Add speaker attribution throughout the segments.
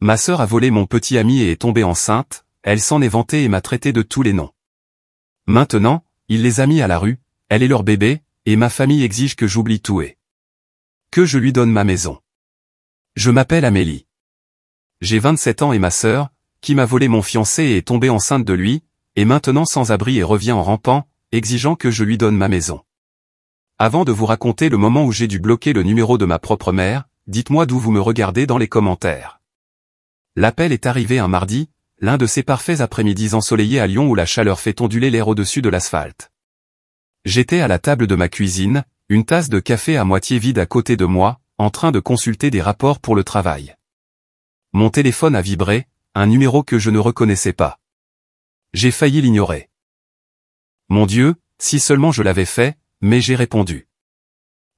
Speaker 1: Ma sœur a volé mon petit ami et est tombée enceinte, elle s'en est vantée et m'a traité de tous les noms. Maintenant, il les a mis à la rue, elle est leur bébé, et ma famille exige que j'oublie tout et que je lui donne ma maison. Je m'appelle Amélie. J'ai 27 ans et ma sœur, qui m'a volé mon fiancé et est tombée enceinte de lui, est maintenant sans abri et revient en rampant, exigeant que je lui donne ma maison. Avant de vous raconter le moment où j'ai dû bloquer le numéro de ma propre mère, dites-moi d'où vous me regardez dans les commentaires. L'appel est arrivé un mardi, l'un de ces parfaits après-midi ensoleillés à Lyon où la chaleur fait onduler l'air au-dessus de l'asphalte. J'étais à la table de ma cuisine, une tasse de café à moitié vide à côté de moi, en train de consulter des rapports pour le travail. Mon téléphone a vibré, un numéro que je ne reconnaissais pas. J'ai failli l'ignorer. Mon Dieu, si seulement je l'avais fait, mais j'ai répondu.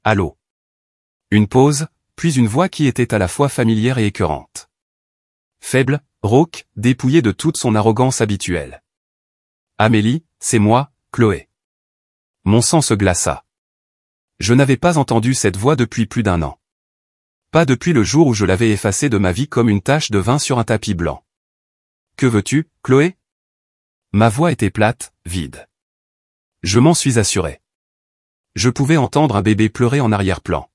Speaker 1: Allô. Une pause, puis une voix qui était à la fois familière et écœurante. Faible, rauque, dépouillée de toute son arrogance habituelle. Amélie, c'est moi, Chloé. Mon sang se glaça. Je n'avais pas entendu cette voix depuis plus d'1 an. Pas depuis le jour où je l'avais effacée de ma vie comme une tache de vin sur un tapis blanc. Que veux-tu, Chloé? Ma voix était plate, vide. Je m'en suis assuré. Je pouvais entendre un bébé pleurer en arrière-plan.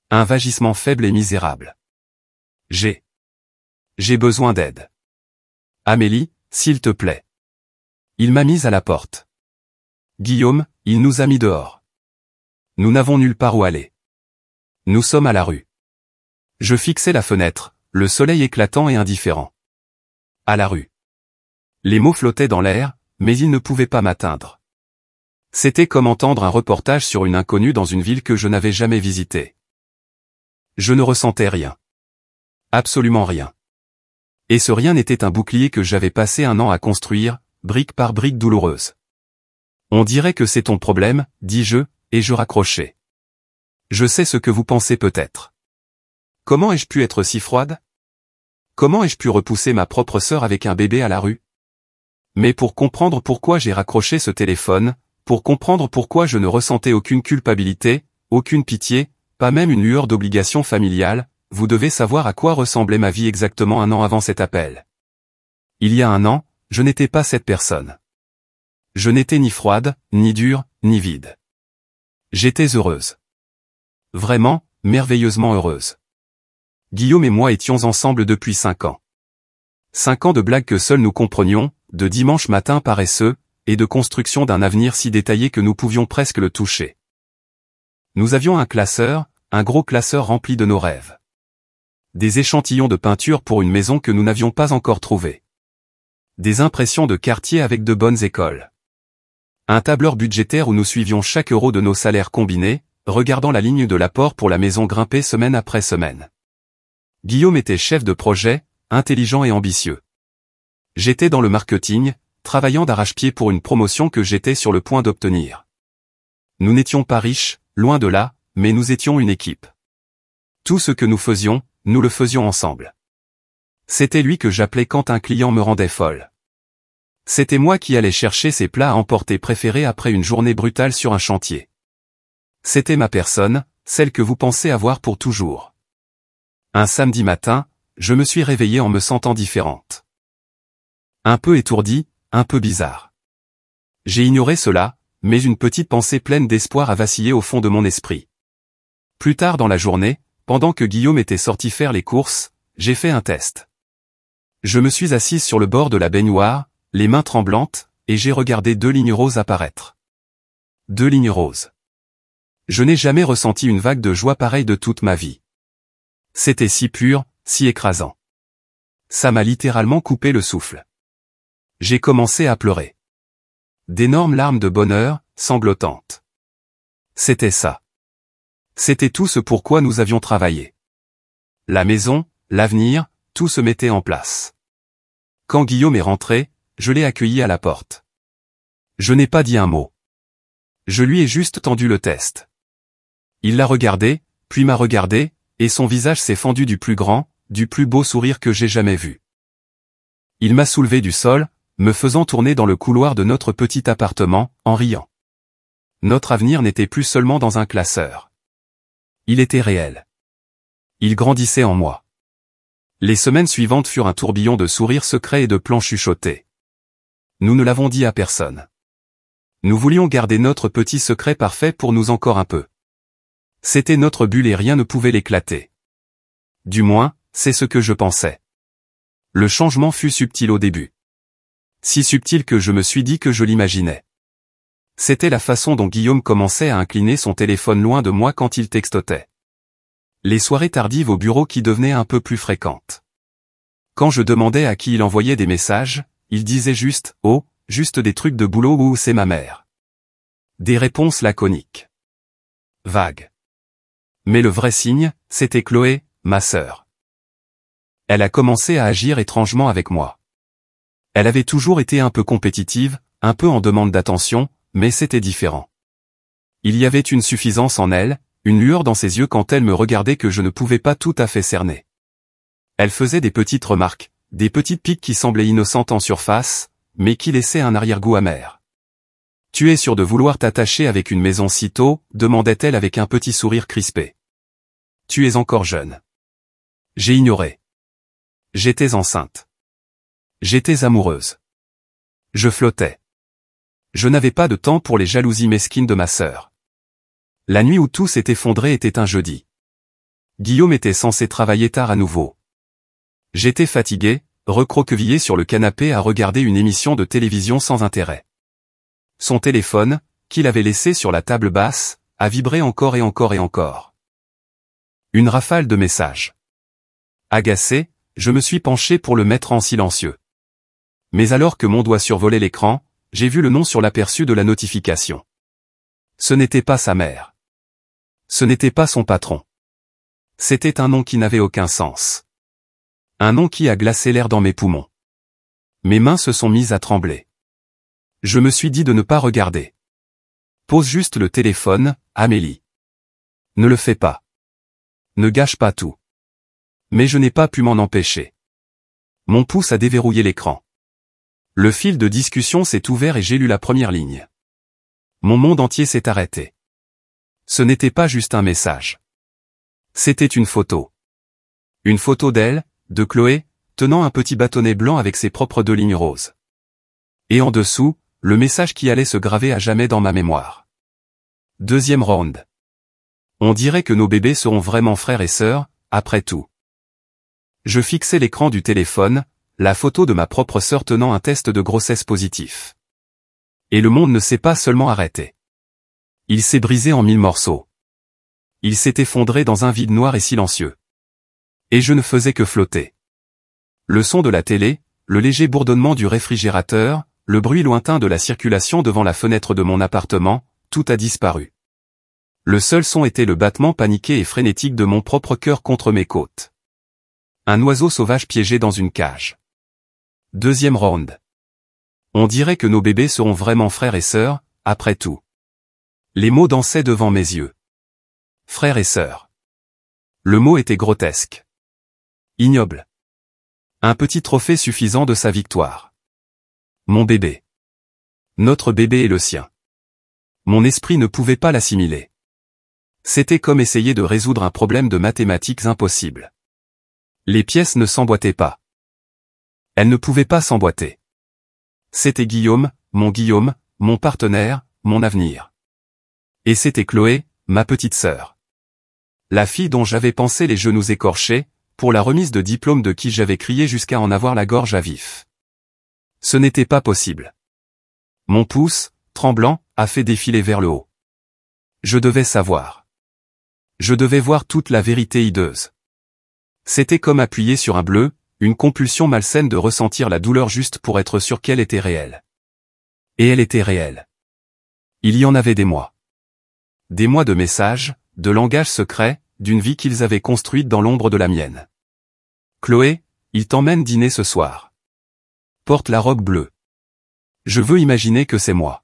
Speaker 1: Un vagissement faible et misérable. J'ai besoin d'aide. Amélie, s'il te plaît. Il m'a mise à la porte. Guillaume, il nous a mis dehors. Nous n'avons nulle part où aller. Nous sommes à la rue. Je fixais la fenêtre, le soleil éclatant et indifférent. À la rue. Les mots flottaient dans l'air, mais ils ne pouvaient pas m'atteindre. C'était comme entendre un reportage sur une inconnue dans une ville que je n'avais jamais visitée. Je ne ressentais rien. Absolument rien. Et ce rien n'était un bouclier que j'avais passé 1 an à construire, brique par brique douloureuse. On dirait que c'est ton problème, dis-je, et je raccrochai. Je sais ce que vous pensez peut-être. Comment ai-je pu être si froide? Comment ai-je pu repousser ma propre sœur avec un bébé à la rue? Mais pour comprendre pourquoi j'ai raccroché ce téléphone, pour comprendre pourquoi je ne ressentais aucune culpabilité, aucune pitié, pas même une lueur d'obligation familiale, vous devez savoir à quoi ressemblait ma vie exactement 1 an avant cet appel. Il y a 1 an, je n'étais pas cette personne. Je n'étais ni froide, ni dure, ni vide. J'étais heureuse. Vraiment, merveilleusement heureuse. Guillaume et moi étions ensemble depuis 5 ans. 5 ans de blagues que seuls nous comprenions, de dimanches matins paresseux, et de construction d'un avenir si détaillé que nous pouvions presque le toucher. Nous avions un classeur, un gros classeur rempli de nos rêves. Des échantillons de peinture pour une maison que nous n'avions pas encore trouvée. Des impressions de quartier avec de bonnes écoles. Un tableur budgétaire où nous suivions chaque euro de nos salaires combinés, regardant la ligne de l'apport pour la maison grimper semaine après semaine. Guillaume était chef de projet, intelligent et ambitieux. J'étais dans le marketing, travaillant d'arrache-pied pour une promotion que j'étais sur le point d'obtenir. Nous n'étions pas riches, loin de là, mais nous étions une équipe. Tout ce que nous faisions, nous le faisions ensemble. C'était lui que j'appelais quand un client me rendait folle. C'était moi qui allais chercher ses plats à emporter préférés après une journée brutale sur un chantier. C'était ma personne, celle que vous pensez avoir pour toujours. Un samedi matin, je me suis réveillé en me sentant différente. Un peu étourdie, un peu bizarre. J'ai ignoré cela, mais une petite pensée pleine d'espoir a vacillé au fond de mon esprit. Plus tard dans la journée, pendant que Guillaume était sorti faire les courses, j'ai fait un test. Je me suis assise sur le bord de la baignoire, les mains tremblantes, et j'ai regardé 2 lignes roses apparaître. 2 lignes roses. Je n'ai jamais ressenti une vague de joie pareille de toute ma vie. C'était si pur, si écrasant. Ça m'a littéralement coupé le souffle. J'ai commencé à pleurer. D'énormes larmes de bonheur, sanglotantes. C'était ça. C'était tout ce pourquoi nous avions travaillé. La maison, l'avenir, tout se mettait en place. Quand Guillaume est rentré, je l'ai accueilli à la porte. Je n'ai pas dit un mot. Je lui ai juste tendu le test. Il l'a regardé, puis m'a regardé, et son visage s'est fendu du plus grand, du plus beau sourire que j'ai jamais vu. Il m'a soulevé du sol, me faisant tourner dans le couloir de notre petit appartement, en riant. Notre avenir n'était plus seulement dans un classeur. Il était réel. Il grandissait en moi. Les semaines suivantes furent un tourbillon de sourires secrets et de plans chuchotés. Nous ne l'avons dit à personne. Nous voulions garder notre petit secret parfait pour nous encore un peu. C'était notre bulle et rien ne pouvait l'éclater. Du moins, c'est ce que je pensais. Le changement fut subtil au début. Si subtil que je me suis dit que je l'imaginais. C'était la façon dont Guillaume commençait à incliner son téléphone loin de moi quand il textotait. Les soirées tardives au bureau qui devenaient un peu plus fréquentes. Quand je demandais à qui il envoyait des messages, il disait juste « Oh, juste des trucs de boulot ou c'est ma mère ». Des réponses laconiques. Vagues. Mais le vrai signe, c'était Chloé, ma sœur. Elle a commencé à agir étrangement avec moi. Elle avait toujours été un peu compétitive, un peu en demande d'attention, mais c'était différent. Il y avait une suffisance en elle, une lueur dans ses yeux quand elle me regardait que je ne pouvais pas tout à fait cerner. Elle faisait des petites remarques, des petites piques qui semblaient innocentes en surface, mais qui laissaient un arrière-goût amer. « Tu es sûr de vouloir t'attacher avec une maison si tôt ?» demandait-elle avec un petit sourire crispé. « Tu es encore jeune. » J'ai ignoré. J'étais enceinte. J'étais amoureuse. Je flottais. Je n'avais pas de temps pour les jalousies mesquines de ma sœur. La nuit où tout s'est effondré était un jeudi. Guillaume était censé travailler tard à nouveau. J'étais fatigué, recroquevillé sur le canapé à regarder une émission de télévision sans intérêt. Son téléphone, qu'il avait laissé sur la table basse, a vibré encore et encore et encore. Une rafale de messages. Agacé, je me suis penché pour le mettre en silencieux. Mais alors que mon doigt survolait l'écran, j'ai vu le nom sur l'aperçu de la notification. Ce n'était pas sa mère. Ce n'était pas son patron. C'était un nom qui n'avait aucun sens. Un nom qui a glacé l'air dans mes poumons. Mes mains se sont mises à trembler. Je me suis dit de ne pas regarder. Pose juste le téléphone, Amélie. Ne le fais pas. Ne gâche pas tout. Mais je n'ai pas pu m'en empêcher. Mon pouce a déverrouillé l'écran. Le fil de discussion s'est ouvert et j'ai lu la première ligne. Mon monde entier s'est arrêté. Ce n'était pas juste un message. C'était une photo. Une photo d'elle, de Chloé, tenant un petit bâtonnet blanc avec ses propres 2 lignes roses. Et en dessous, le message qui allait se graver à jamais dans ma mémoire. Deuxième round. On dirait que nos bébés seront vraiment frères et sœurs, après tout. Je fixais l'écran du téléphone, la photo de ma propre sœur tenant un test de grossesse positif. Et le monde ne s'est pas seulement arrêté. Il s'est brisé en 1000 morceaux. Il s'est effondré dans un vide noir et silencieux. Et je ne faisais que flotter. Le son de la télé, le léger bourdonnement du réfrigérateur, le bruit lointain de la circulation devant la fenêtre de mon appartement, tout a disparu. Le seul son était le battement paniqué et frénétique de mon propre cœur contre mes côtes. Un oiseau sauvage piégé dans une cage. Deuxième round. On dirait que nos bébés seront vraiment frères et sœurs, après tout. Les mots dansaient devant mes yeux. Frères et sœurs. Le mot était grotesque. Ignoble. Un petit trophée suffisant de sa victoire. Mon bébé. Notre bébé est le sien. Mon esprit ne pouvait pas l'assimiler. C'était comme essayer de résoudre un problème de mathématiques impossible. Les pièces ne s'emboîtaient pas. Elles ne pouvaient pas s'emboîter. C'était Guillaume, mon partenaire, mon avenir. Et c'était Chloé, ma petite sœur. La fille dont j'avais pensé les genoux écorchés, pour la remise de diplôme de qui j'avais crié jusqu'à en avoir la gorge à vif. Ce n'était pas possible. Mon pouce, tremblant, a fait défiler vers le haut. Je devais savoir. Je devais voir toute la vérité hideuse. C'était comme appuyer sur un bleu, une compulsion malsaine de ressentir la douleur juste pour être sûr qu'elle était réelle. Et elle était réelle. Il y en avait des mois. Des mois de messages, de langage secret, d'une vie qu'ils avaient construite dans l'ombre de la mienne. Chloé, il t'emmène dîner ce soir. Porte la robe bleue. Je veux imaginer que c'est moi.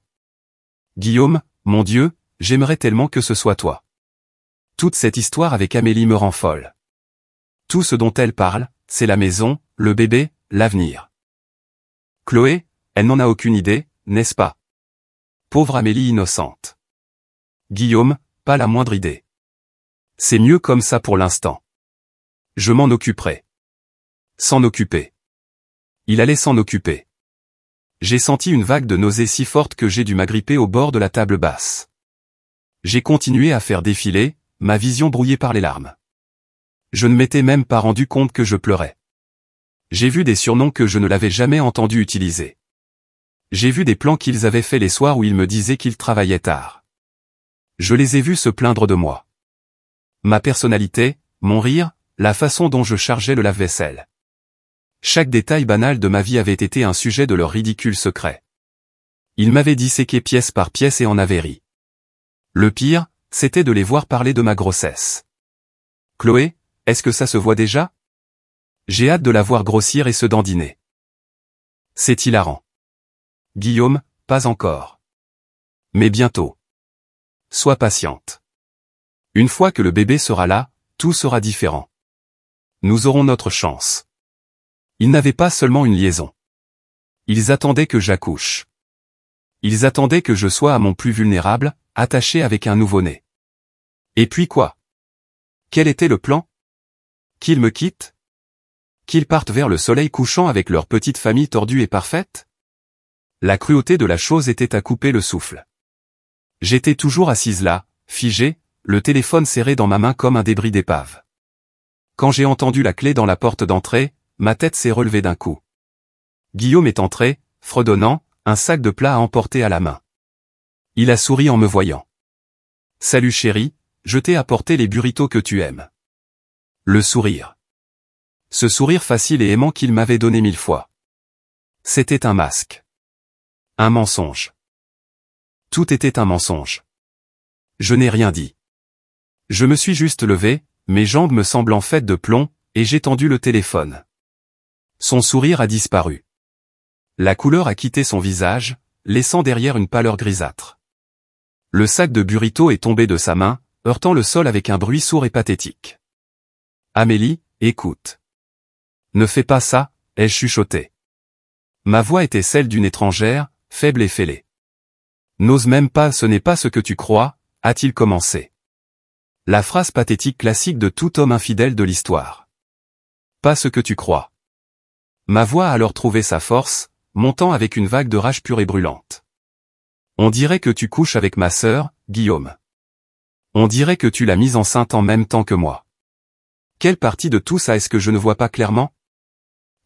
Speaker 1: Guillaume, mon Dieu, j'aimerais tellement que ce soit toi. Toute cette histoire avec Amélie me rend folle. Tout ce dont elle parle, c'est la maison, le bébé, l'avenir. Chloé, elle n'en a aucune idée, n'est-ce pas? Pauvre Amélie innocente. Guillaume, pas la moindre idée. C'est mieux comme ça pour l'instant. Je m'en occuperai. S'en occuper. Il allait s'en occuper. J'ai senti une vague de nausée si forte que j'ai dû m'agripper au bord de la table basse. J'ai continué à faire défiler, ma vision brouillée par les larmes. Je ne m'étais même pas rendu compte que je pleurais. J'ai vu des surnoms que je ne l'avais jamais entendu utiliser. J'ai vu des plans qu'ils avaient faits les soirs où ils me disaient qu'ils travaillaient tard. Je les ai vus se plaindre de moi. Ma personnalité, mon rire, la façon dont je chargeais le lave-vaisselle. Chaque détail banal de ma vie avait été un sujet de leur ridicule secret. Ils m'avaient disséqué pièce par pièce et en avaient ri. Le pire, c'était de les voir parler de ma grossesse. Chloé, est-ce que ça se voit déjà? J'ai hâte de la voir grossir et se dandiner. C'est hilarant. Guillaume, pas encore. Mais bientôt. Sois patiente. Une fois que le bébé sera là, tout sera différent. Nous aurons notre chance. Ils n'avaient pas seulement une liaison. Ils attendaient que j'accouche. Ils attendaient que je sois à mon plus vulnérable, attaché avec un nouveau-né. Et puis quoi? Quel était le plan? Qu'ils me quittent? Qu'ils partent vers le soleil couchant avec leur petite famille tordue et parfaite? La cruauté de la chose était à couper le souffle. J'étais toujours assise là, figée, le téléphone serré dans ma main comme un débris d'épave. Quand j'ai entendu la clé dans la porte d'entrée, ma tête s'est relevée d'un coup. Guillaume est entré, fredonnant, un sac de plats à emporter à la main. Il a souri en me voyant. « Salut chérie, je t'ai apporté les burritos que tu aimes. » Le sourire. Ce sourire facile et aimant qu'il m'avait donné 1000 fois. C'était un masque. Un mensonge. Tout était un mensonge. Je n'ai rien dit. Je me suis juste levé, mes jambes me semblant faites de plomb, et j'ai tendu le téléphone. Son sourire a disparu. La couleur a quitté son visage, laissant derrière une pâleur grisâtre. Le sac de burritos est tombé de sa main, heurtant le sol avec un bruit sourd et pathétique. « Amélie, écoute. Ne fais pas ça, ai-je chuchoté. Ma voix était celle d'une étrangère, faible et fêlée. N'ose même pas, ce n'est pas ce que tu crois, a-t-il commencé. La phrase pathétique classique de tout homme infidèle de l'histoire. Pas ce que tu crois. Ma voix a alors trouvé sa force, montant avec une vague de rage pure et brûlante. On dirait que tu couches avec ma sœur, Guillaume. On dirait que tu l'as mise enceinte en même temps que moi. Quelle partie de tout ça est-ce que je ne vois pas clairement?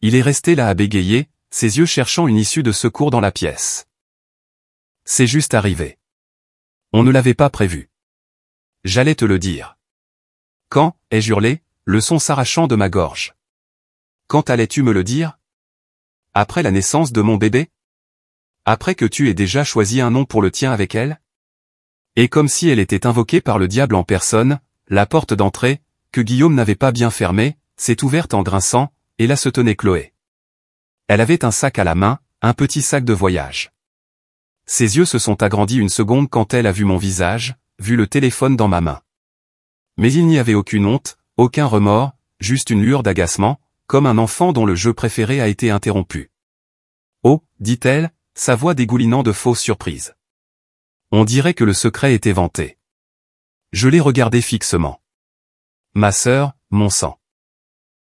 Speaker 1: Il est resté là à bégayer, ses yeux cherchant une issue de secours dans la pièce. C'est juste arrivé. On ne l'avait pas prévu. J'allais te le dire. Quand, ai-je hurlé, le son s'arrachant de ma gorge. Quand allais-tu me le dire? Après la naissance de mon bébé? Après que tu aies déjà choisi un nom pour le tien avec elle? Et comme si elle était invoquée par le diable en personne, la porte d'entrée, que Guillaume n'avait pas bien fermée, s'est ouverte en grinçant, et là se tenait Chloé. Elle avait un sac à la main, un petit sac de voyage. Ses yeux se sont agrandis une seconde quand elle a vu mon visage, vu le téléphone dans ma main. Mais il n'y avait aucune honte, aucun remords, juste une lueur d'agacement, comme un enfant dont le jeu préféré a été interrompu. « Oh » dit-elle, sa voix dégoulinant de fausses surprises. On dirait que le secret était vanté. Je l'ai regardée fixement. Ma sœur, mon sang.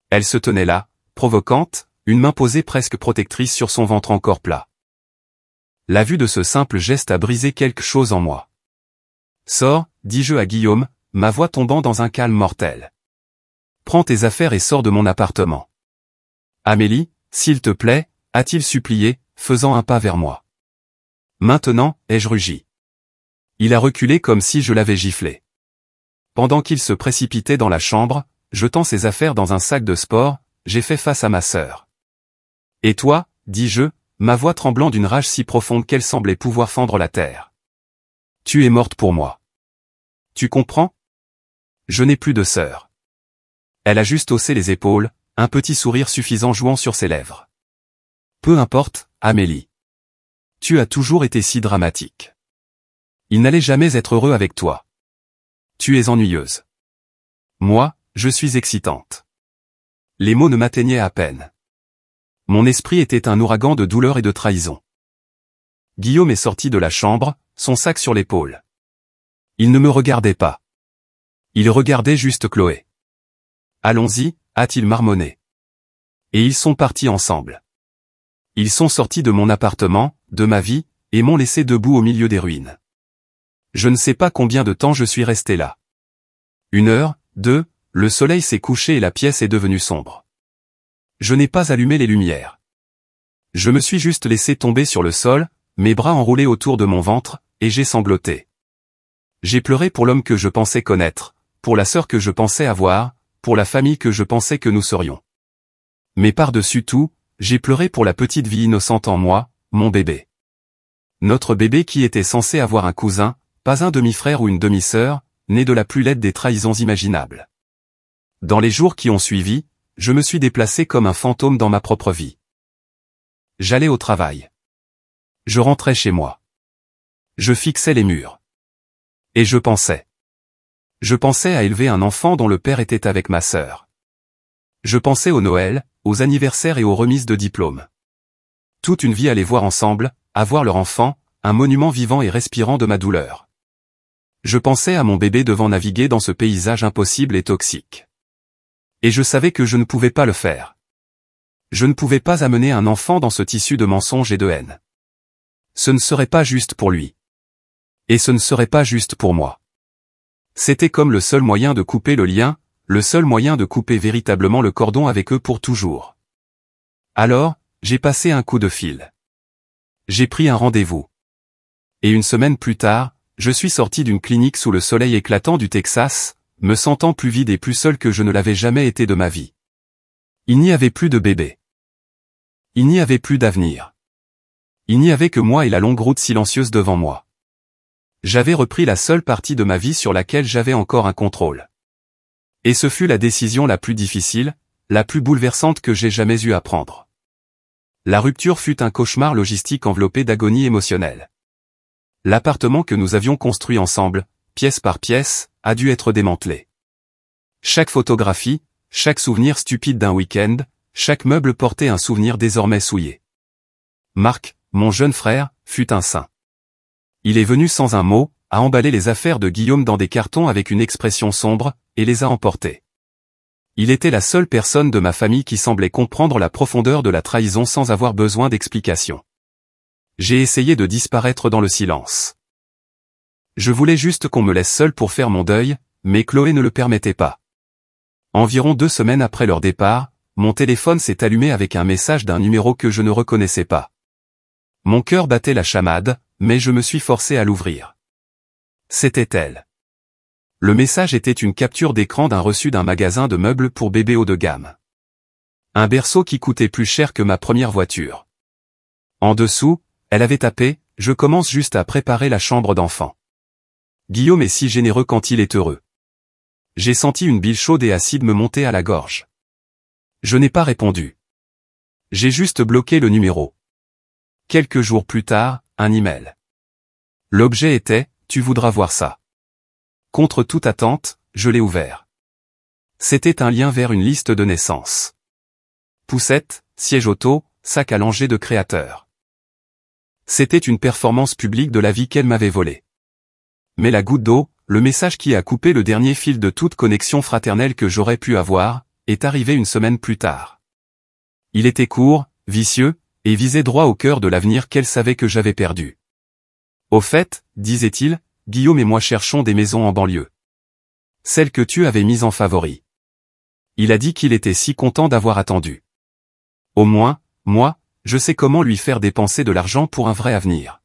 Speaker 1: Elle se tenait là, provocante, une main posée presque protectrice sur son ventre encore plat. La vue de ce simple geste a brisé quelque chose en moi. « Sors » dis-je à Guillaume, ma voix tombant dans un calme mortel. « Prends tes affaires et sors de mon appartement. »« Amélie, s'il te plaît » a-t-il supplié, faisant un pas vers moi. « Maintenant » ai-je rugi. Il a reculé comme si je l'avais giflé. Pendant qu'il se précipitait dans la chambre, jetant ses affaires dans un sac de sport, j'ai fait face à ma sœur. « Et toi » dis-je, ma voix tremblant d'une rage si profonde qu'elle semblait pouvoir fendre la terre. « Tu es morte pour moi. Tu comprends? Je n'ai plus de sœur. » Elle a juste haussé les épaules, un petit sourire suffisant jouant sur ses lèvres. « Peu importe, Amélie. Tu as toujours été si dramatique. Il n'allait jamais être heureux avec toi. Tu es ennuyeuse. Moi, je suis excitante. » Les mots ne m'atteignaient à peine. Mon esprit était un ouragan de douleur et de trahison. Guillaume est sorti de la chambre, son sac sur l'épaule. Il ne me regardait pas. Il regardait juste Chloé. « Allons-y » a-t-il marmonné. Et ils sont partis ensemble. Ils sont sortis de mon appartement, de ma vie, et m'ont laissé debout au milieu des ruines. Je ne sais pas combien de temps je suis resté là. 1 heure, 2, le soleil s'est couché et la pièce est devenue sombre. Je n'ai pas allumé les lumières. Je me suis juste laissé tomber sur le sol, mes bras enroulés autour de mon ventre, et j'ai sangloté. J'ai pleuré pour l'homme que je pensais connaître, pour la sœur que je pensais avoir, pour la famille que je pensais que nous serions. Mais par-dessus tout, j'ai pleuré pour la petite vie innocente en moi, mon bébé. Notre bébé qui était censé avoir un cousin, pas un demi-frère ou une demi-sœur, né de la plus laide des trahisons imaginables. Dans les jours qui ont suivi, je me suis déplacé comme un fantôme dans ma propre vie. J'allais au travail. Je rentrais chez moi. Je fixais les murs. Et je pensais. Je pensais à élever un enfant dont le père était avec ma sœur. Je pensais au Noël, aux anniversaires et aux remises de diplômes. Toute une vie à les voir ensemble, à voir leur enfant, un monument vivant et respirant de ma douleur. Je pensais à mon bébé devant naviguer dans ce paysage impossible et toxique. Et je savais que je ne pouvais pas le faire. Je ne pouvais pas amener un enfant dans ce tissu de mensonges et de haine. Ce ne serait pas juste pour lui. Et ce ne serait pas juste pour moi. C'était comme le seul moyen de couper le lien, le seul moyen de couper véritablement le cordon avec eux pour toujours. Alors, j'ai passé un coup de fil. J'ai pris un rendez-vous. Et 1 semaine plus tard, je suis sorti d'une clinique sous le soleil éclatant du Texas, me sentant plus vide et plus seul que je ne l'avais jamais été de ma vie. Il n'y avait plus de bébé. Il n'y avait plus d'avenir. Il n'y avait que moi et la longue route silencieuse devant moi. J'avais repris la seule partie de ma vie sur laquelle j'avais encore un contrôle. Et ce fut la décision la plus difficile, la plus bouleversante que j'ai jamais eu à prendre. La rupture fut un cauchemar logistique enveloppé d'agonie émotionnelle. L'appartement que nous avions construit ensemble, pièce par pièce, a dû être démantelé. Chaque photographie, chaque souvenir stupide d'un week-end, chaque meuble portait un souvenir désormais souillé. Marc, mon jeune frère, fut un saint. Il est venu sans un mot, a emballé les affaires de Guillaume dans des cartons avec une expression sombre, et les a emportés. Il était la seule personne de ma famille qui semblait comprendre la profondeur de la trahison sans avoir besoin d'explication. J'ai essayé de disparaître dans le silence. Je voulais juste qu'on me laisse seul pour faire mon deuil, mais Chloé ne le permettait pas. Environ 2 semaines après leur départ, mon téléphone s'est allumé avec un message d'un numéro que je ne reconnaissais pas. Mon cœur battait la chamade, mais je me suis forcé à l'ouvrir. C'était elle. Le message était une capture d'écran d'un reçu d'un magasin de meubles pour bébés haut de gamme. Un berceau qui coûtait plus cher que ma première voiture. En dessous, elle avait tapé « Je commence juste à préparer la chambre d'enfant. Guillaume est si généreux quand il est heureux. » J'ai senti une bile chaude et acide me monter à la gorge. Je n'ai pas répondu. J'ai juste bloqué le numéro. Quelques jours plus tard, un email. L'objet était « Tu voudras voir ça ». Contre toute attente, je l'ai ouvert. C'était un lien vers une liste de naissance. Poussette, siège auto, sac à langer de créateur. C'était une performance publique de la vie qu'elle m'avait volée. Mais la goutte d'eau, le message qui a coupé le dernier fil de toute connexion fraternelle que j'aurais pu avoir, est arrivé 1 semaine plus tard. Il était court, vicieux, et visait droit au cœur de l'avenir qu'elle savait que j'avais perdu. Au fait, disait-il, Guillaume et moi cherchons des maisons en banlieue. Celle que tu avais mise en favori. Il a dit qu'il était si content d'avoir attendu. Au moins, moi, je sais comment lui faire dépenser de l'argent pour un vrai avenir.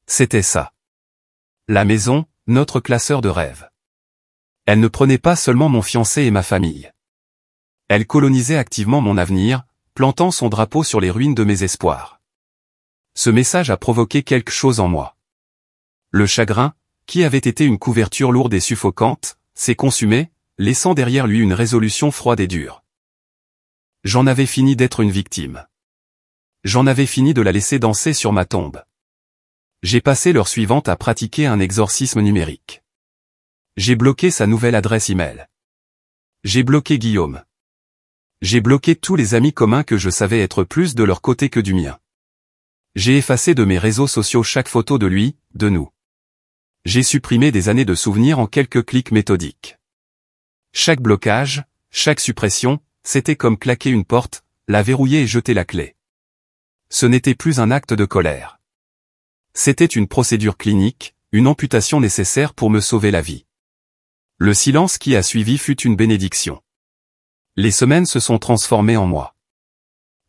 Speaker 1: C'était ça. La maison, notre classeur de rêve. Elle ne prenait pas seulement mon fiancé et ma famille. Elle colonisait activement mon avenir, plantant son drapeau sur les ruines de mes espoirs. Ce message a provoqué quelque chose en moi. Le chagrin, qui avait été une couverture lourde et suffocante, s'est consumé, laissant derrière lui une résolution froide et dure. J'en avais fini d'être une victime. J'en avais fini de la laisser danser sur ma tombe. J'ai passé l'heure suivante à pratiquer un exorcisme numérique. J'ai bloqué sa nouvelle adresse email. J'ai bloqué Guillaume. J'ai bloqué tous les amis communs que je savais être plus de leur côté que du mien. J'ai effacé de mes réseaux sociaux chaque photo de lui, de nous. J'ai supprimé des années de souvenirs en quelques clics méthodiques. Chaque blocage, chaque suppression, c'était comme claquer une porte, la verrouiller et jeter la clé. Ce n'était plus un acte de colère. C'était une procédure clinique, une amputation nécessaire pour me sauver la vie. Le silence qui a suivi fut une bénédiction. Les semaines se sont transformées en mois.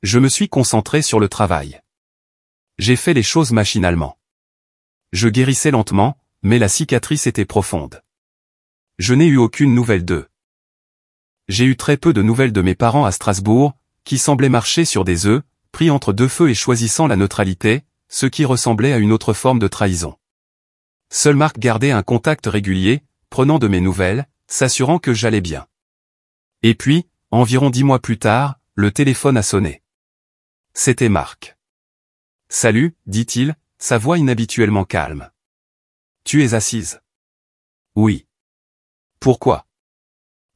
Speaker 1: Je me suis concentré sur le travail. J'ai fait les choses machinalement. Je guérissais lentement, mais la cicatrice était profonde. Je n'ai eu aucune nouvelle d'eux. J'ai eu très peu de nouvelles de mes parents à Strasbourg, qui semblaient marcher sur des œufs, pris entre deux feux et choisissant la neutralité, ce qui ressemblait à une autre forme de trahison. Seul Marc gardait un contact régulier, prenant de mes nouvelles, s'assurant que j'allais bien. Et puis, environ 10 mois plus tard, le téléphone a sonné. C'était Marc. « Salut, dit-il, sa voix inhabituellement calme. Tu es assise? Oui. Pourquoi?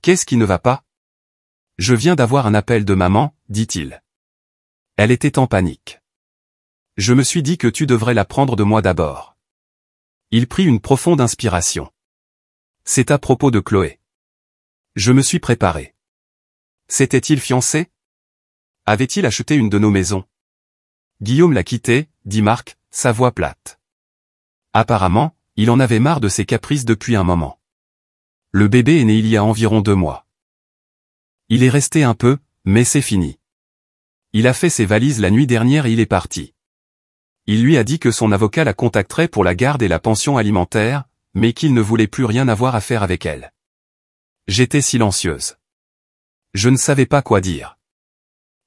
Speaker 1: Qu'est-ce qui ne va pas? Je viens d'avoir un appel de maman, dit-il. Elle était en panique. Je me suis dit que tu devrais l'apprendre de moi d'abord. Il prit une profonde inspiration. C'est à propos de Chloé. Je me suis préparé. S'était-il fiancé? Avait-il acheté une de nos maisons? Guillaume l'a quitté, dit Marc, sa voix plate. Apparemment, il en avait marre de ses caprices depuis un moment. Le bébé est né il y a environ 2 mois. Il est resté un peu, mais c'est fini. Il a fait ses valises la nuit dernière et il est parti. Il lui a dit que son avocat la contacterait pour la garde et la pension alimentaire, mais qu'il ne voulait plus rien avoir à faire avec elle. J'étais silencieuse. Je ne savais pas quoi dire.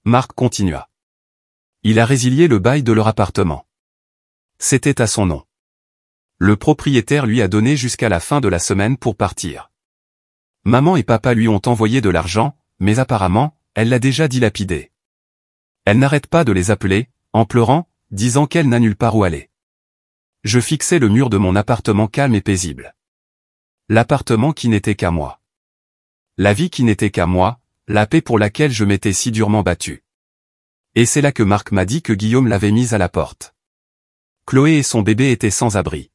Speaker 1: Marc continua. Il a résilié le bail de leur appartement. C'était à son nom. Le propriétaire lui a donné jusqu'à la fin de la semaine pour partir. Maman et papa lui ont envoyé de l'argent, mais apparemment, elle l'a déjà dilapidé. Elle n'arrête pas de les appeler, en pleurant, disant qu'elle n'a nulle part où aller. Je fixais le mur de mon appartement calme et paisible. L'appartement qui n'était qu'à moi. La vie qui n'était qu'à moi, la paix pour laquelle je m'étais si durement battu. Et c'est là que Marc m'a dit que Guillaume l'avait mise à la porte. Chloé et son bébé étaient sans abri.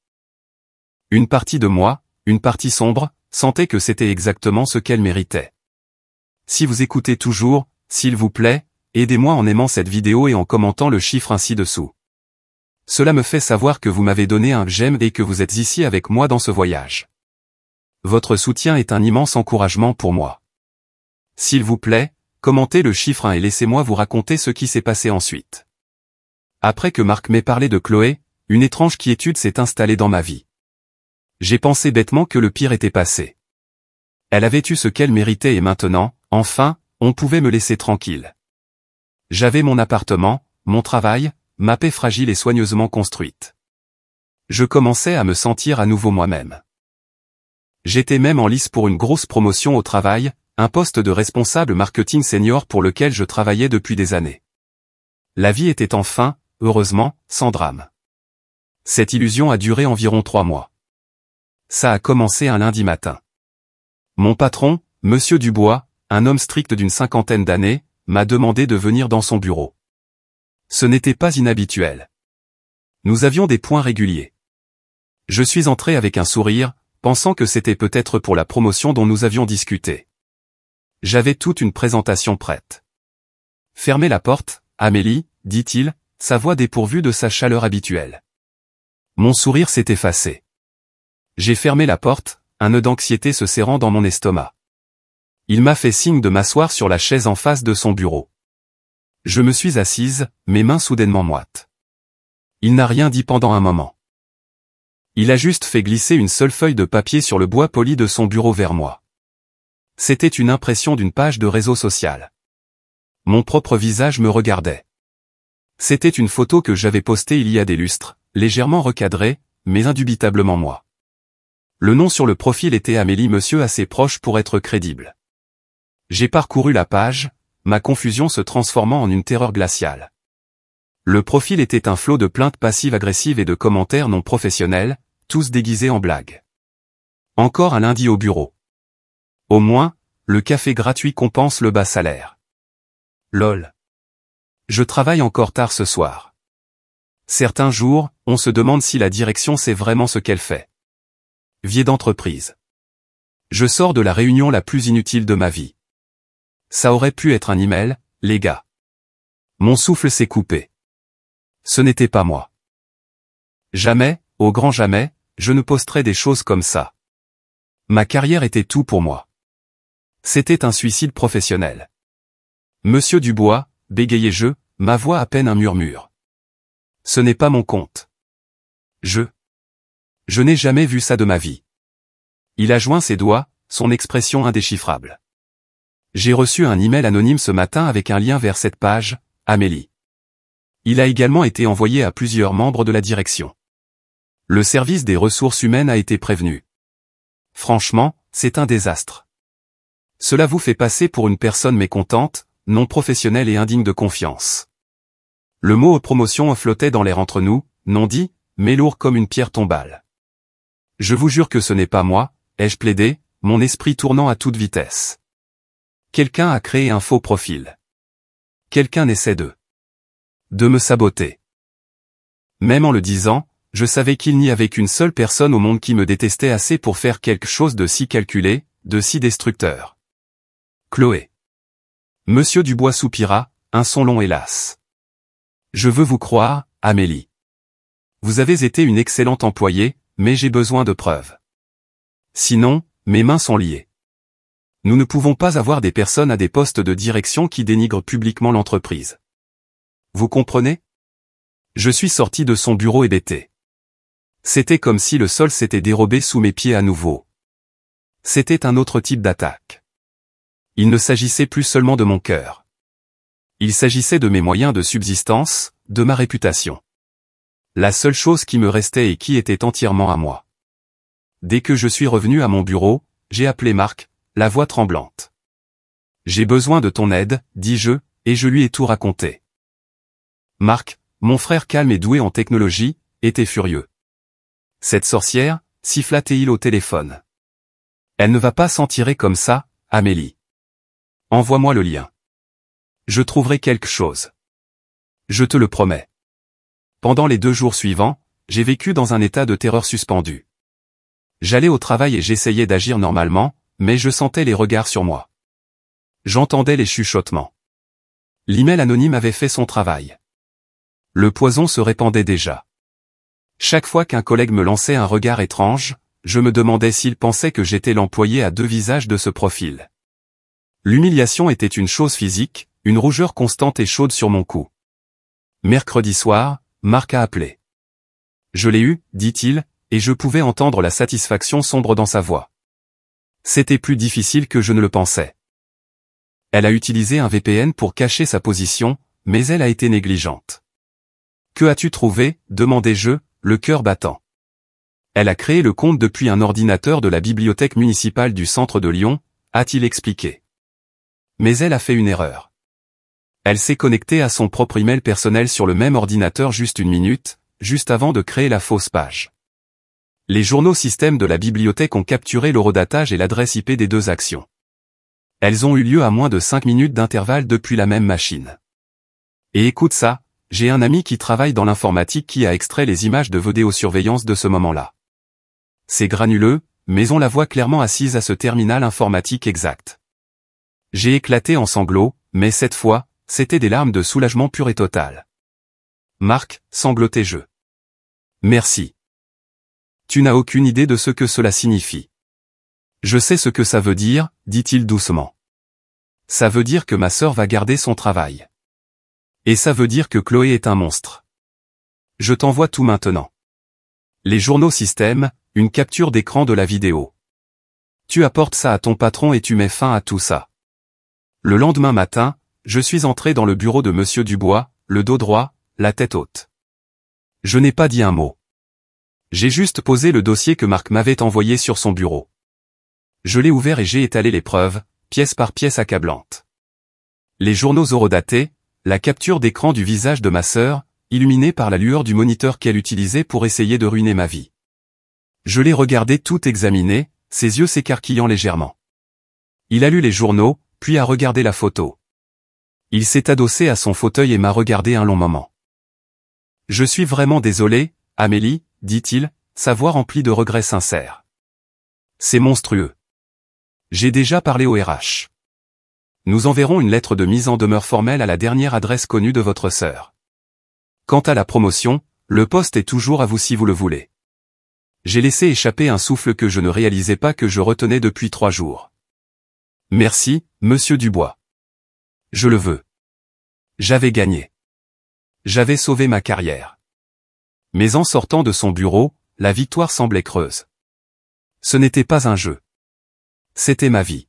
Speaker 1: Une partie de moi, une partie sombre, sentait que c'était exactement ce qu'elle méritait. Si vous écoutez toujours, s'il vous plaît, aidez-moi en aimant cette vidéo et en commentant le chiffre ainsi dessous. Cela me fait savoir que vous m'avez donné un j'aime et que vous êtes ici avec moi dans ce voyage. Votre soutien est un immense encouragement pour moi. S'il vous plaît, commentez le chiffre 1 et laissez-moi vous raconter ce qui s'est passé ensuite. Après que Marc m'ait parlé de Chloé, une étrange quiétude s'est installée dans ma vie. J'ai pensé bêtement que le pire était passé. Elle avait eu ce qu'elle méritait et maintenant, enfin, on pouvait me laisser tranquille. J'avais mon appartement, mon travail, ma paix fragile et soigneusement construite. Je commençais à me sentir à nouveau moi-même. J'étais même en lice pour une grosse promotion au travail, un poste de responsable marketing senior pour lequel je travaillais depuis des années. La vie était enfin, heureusement, sans drame. Cette illusion a duré environ 3 mois. Ça a commencé un lundi matin. Mon patron, Monsieur Dubois, un homme strict d'une 50aine d'années, m'a demandé de venir dans son bureau. Ce n'était pas inhabituel. Nous avions des points réguliers. Je suis entré avec un sourire, pensant que c'était peut-être pour la promotion dont nous avions discuté. J'avais toute une présentation prête. Fermez la porte, Amélie, dit-il, sa voix dépourvue de sa chaleur habituelle. Mon sourire s'est effacé. J'ai fermé la porte, un nœud d'anxiété se serrant dans mon estomac. Il m'a fait signe de m'asseoir sur la chaise en face de son bureau. Je me suis assise, mes mains soudainement moites. Il n'a rien dit pendant un moment. Il a juste fait glisser une seule feuille de papier sur le bois poli de son bureau vers moi. C'était une impression d'une page de réseau social. Mon propre visage me regardait. C'était une photo que j'avais postée il y a des lustres, légèrement recadrée, mais indubitablement moi. Le nom sur le profil était Amélie Monsieur assez proche pour être crédible. J'ai parcouru la page, ma confusion se transformant en une terreur glaciale. Le profil était un flot de plaintes passives-agressives et de commentaires non professionnels, tous déguisés en blagues. Encore un lundi au bureau. Au moins, le café gratuit compense le bas salaire. Lol. Je travaille encore tard ce soir. Certains jours, on se demande si la direction sait vraiment ce qu'elle fait. Vie d'entreprise. Je sors de la réunion la plus inutile de ma vie. Ça aurait pu être un email, les gars. Mon souffle s'est coupé. Ce n'était pas moi. Jamais, au grand jamais, je ne posterais des choses comme ça. Ma carrière était tout pour moi. C'était un suicide professionnel. Monsieur Dubois, bégayai-je, ma voix à peine un murmure. Ce n'est pas mon compte. Je n'ai jamais vu ça de ma vie. Il a joint ses doigts, son expression indéchiffrable. J'ai reçu un email anonyme ce matin avec un lien vers cette page, Amélie. Il a également été envoyé à plusieurs membres de la direction. Le service des ressources humaines a été prévenu. Franchement, c'est un désastre. Cela vous fait passer pour une personne mécontente, non professionnelle et indigne de confiance. Le mot promotion flottait dans l'air entre nous, non dit, mais lourd comme une pierre tombale. Je vous jure que ce n'est pas moi, ai-je plaidé, mon esprit tournant à toute vitesse. Quelqu'un a créé un faux profil. Quelqu'un essaie de me saboter. Même en le disant, je savais qu'il n'y avait qu'une seule personne au monde qui me détestait assez pour faire quelque chose de si calculé, de si destructeur. Chloé. Monsieur Dubois soupira, un son long hélas. Je veux vous croire, Amélie. Vous avez été une excellente employée, mais j'ai besoin de preuves. Sinon, mes mains sont liées. Nous ne pouvons pas avoir des personnes à des postes de direction qui dénigrent publiquement l'entreprise. Vous comprenez? Je suis sorti de son bureau hébété. C'était comme si le sol s'était dérobé sous mes pieds à nouveau. C'était un autre type d'attaque. Il ne s'agissait plus seulement de mon cœur. Il s'agissait de mes moyens de subsistance, de ma réputation. La seule chose qui me restait et qui était entièrement à moi. Dès que je suis revenu à mon bureau, j'ai appelé Marc, la voix tremblante. J'ai besoin de ton aide, dis-je, et je lui ai tout raconté. Marc, mon frère calme et doué en technologie, était furieux. Cette sorcière, siffla-t-il au téléphone. Elle ne va pas s'en tirer comme ça, Amélie. Envoie-moi le lien. Je trouverai quelque chose. Je te le promets. Pendant les 2 jours suivants, j'ai vécu dans un état de terreur suspendu. J'allais au travail et j'essayais d'agir normalement, mais je sentais les regards sur moi. J'entendais les chuchotements. L'email anonyme avait fait son travail. Le poison se répandait déjà. Chaque fois qu'un collègue me lançait un regard étrange, je me demandais s'il pensait que j'étais l'employé à 2 visages de ce profil. L'humiliation était une chose physique, une rougeur constante et chaude sur mon cou. Mercredi soir, Marc a appelé. Je l'ai eu, dit-il, et je pouvais entendre la satisfaction sombre dans sa voix. C'était plus difficile que je ne le pensais. Elle a utilisé un VPN pour cacher sa position, mais elle a été négligente. Que as-tu trouvé, demandai-je, le cœur battant. Elle a créé le compte depuis un ordinateur de la bibliothèque municipale du centre de Lyon, a-t-il expliqué. Mais elle a fait une erreur. Elle s'est connectée à son propre email personnel sur le même ordinateur juste 1 minute, juste avant de créer la fausse page. Les journaux systèmes de la bibliothèque ont capturé l'horodatage et l'adresse IP des 2 actions. Elles ont eu lieu à moins de 5 minutes d'intervalle depuis la même machine. Et écoute ça, j'ai un ami qui travaille dans l'informatique qui a extrait les images de vidéosurveillance de ce moment-là. C'est granuleux, mais on la voit clairement assise à ce terminal informatique exact. J'ai éclaté en sanglots, mais cette fois, c'était des larmes de soulagement pur et total. Marc, sanglotai-je. Merci. Tu n'as aucune idée de ce que cela signifie. Je sais ce que ça veut dire, dit-il doucement. Ça veut dire que ma sœur va garder son travail. Et ça veut dire que Chloé est un monstre. Je t'envoie tout maintenant. Les journaux système, une capture d'écran de la vidéo. Tu apportes ça à ton patron et tu mets fin à tout ça. Le lendemain matin, je suis entré dans le bureau de Monsieur Dubois, le dos droit, la tête haute. Je n'ai pas dit un mot. J'ai juste posé le dossier que Marc m'avait envoyé sur son bureau. Je l'ai ouvert et j'ai étalé les preuves, pièce par pièce accablantes. Les journaux horodatés, la capture d'écran du visage de ma sœur, illuminée par la lueur du moniteur qu'elle utilisait pour essayer de ruiner ma vie. Je l'ai regardé tout examiner, ses yeux s'écarquillant légèrement. Il a lu les journaux, puis a regardé la photo. Il s'est adossé à son fauteuil et m'a regardé un long moment. Je suis vraiment désolé, Amélie, dit-il, sa voix remplie de regrets sincères. C'est monstrueux. J'ai déjà parlé au RH. Nous enverrons une lettre de mise en demeure formelle à la dernière adresse connue de votre sœur. Quant à la promotion, le poste est toujours à vous si vous le voulez. J'ai laissé échapper un souffle que je ne réalisais pas que je retenais depuis 3 jours. Merci, monsieur Dubois. Je le veux. J'avais gagné. J'avais sauvé ma carrière. Mais en sortant de son bureau, la victoire semblait creuse. Ce n'était pas un jeu. C'était ma vie.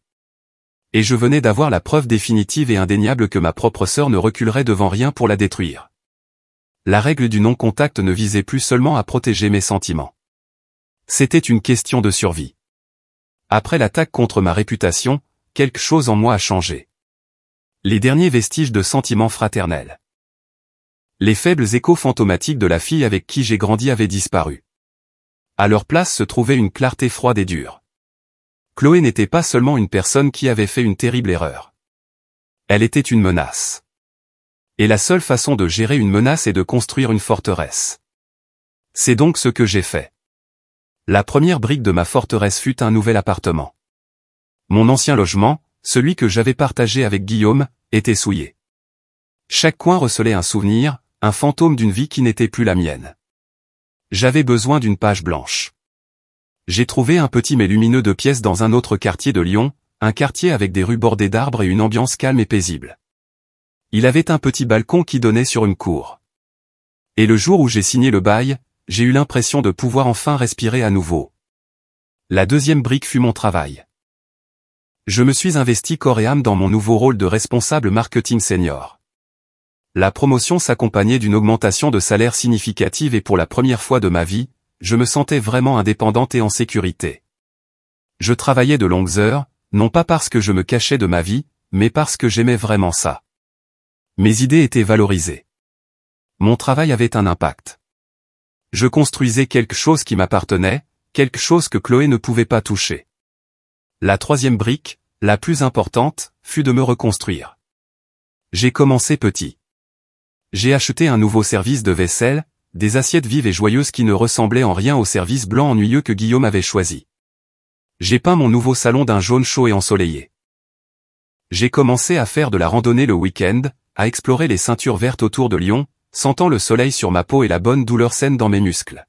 Speaker 1: Et je venais d'avoir la preuve définitive et indéniable que ma propre sœur ne reculerait devant rien pour la détruire. La règle du non-contact ne visait plus seulement à protéger mes sentiments. C'était une question de survie. Après l'attaque contre ma réputation, quelque chose en moi a changé. Les derniers vestiges de sentiments fraternels. Les faibles échos fantomatiques de la fille avec qui j'ai grandi avaient disparu. À leur place se trouvait une clarté froide et dure. Chloé n'était pas seulement une personne qui avait fait une terrible erreur. Elle était une menace. Et la seule façon de gérer une menace est de construire une forteresse. C'est donc ce que j'ai fait. La première brique de ma forteresse fut un nouvel appartement. Mon ancien logement, celui que j'avais partagé avec Guillaume, était souillé. Chaque coin recelait un souvenir, un fantôme d'une vie qui n'était plus la mienne. J'avais besoin d'une page blanche. J'ai trouvé un petit mais lumineux 2 pièces dans un autre quartier de Lyon, un quartier avec des rues bordées d'arbres et une ambiance calme et paisible. Il avait un petit balcon qui donnait sur une cour. Et le jour où j'ai signé le bail, j'ai eu l'impression de pouvoir enfin respirer à nouveau. La deuxième brique fut mon travail. Je me suis investi corps et âme dans mon nouveau rôle de responsable marketing senior. La promotion s'accompagnait d'une augmentation de salaire significative et pour la première fois de ma vie, je me sentais vraiment indépendante et en sécurité. Je travaillais de longues heures, non pas parce que je me cachais de ma vie, mais parce que j'aimais vraiment ça. Mes idées étaient valorisées. Mon travail avait un impact. Je construisais quelque chose qui m'appartenait, quelque chose que Chloé ne pouvait pas toucher. La troisième brique, la plus importante, fut de me reconstruire. J'ai commencé petit. J'ai acheté un nouveau service de vaisselle, des assiettes vives et joyeuses qui ne ressemblaient en rien au service blanc ennuyeux que Guillaume avait choisi. J'ai peint mon nouveau salon d'un jaune chaud et ensoleillé. J'ai commencé à faire de la randonnée le week-end, à explorer les ceintures vertes autour de Lyon, sentant le soleil sur ma peau et la bonne douleur saine dans mes muscles.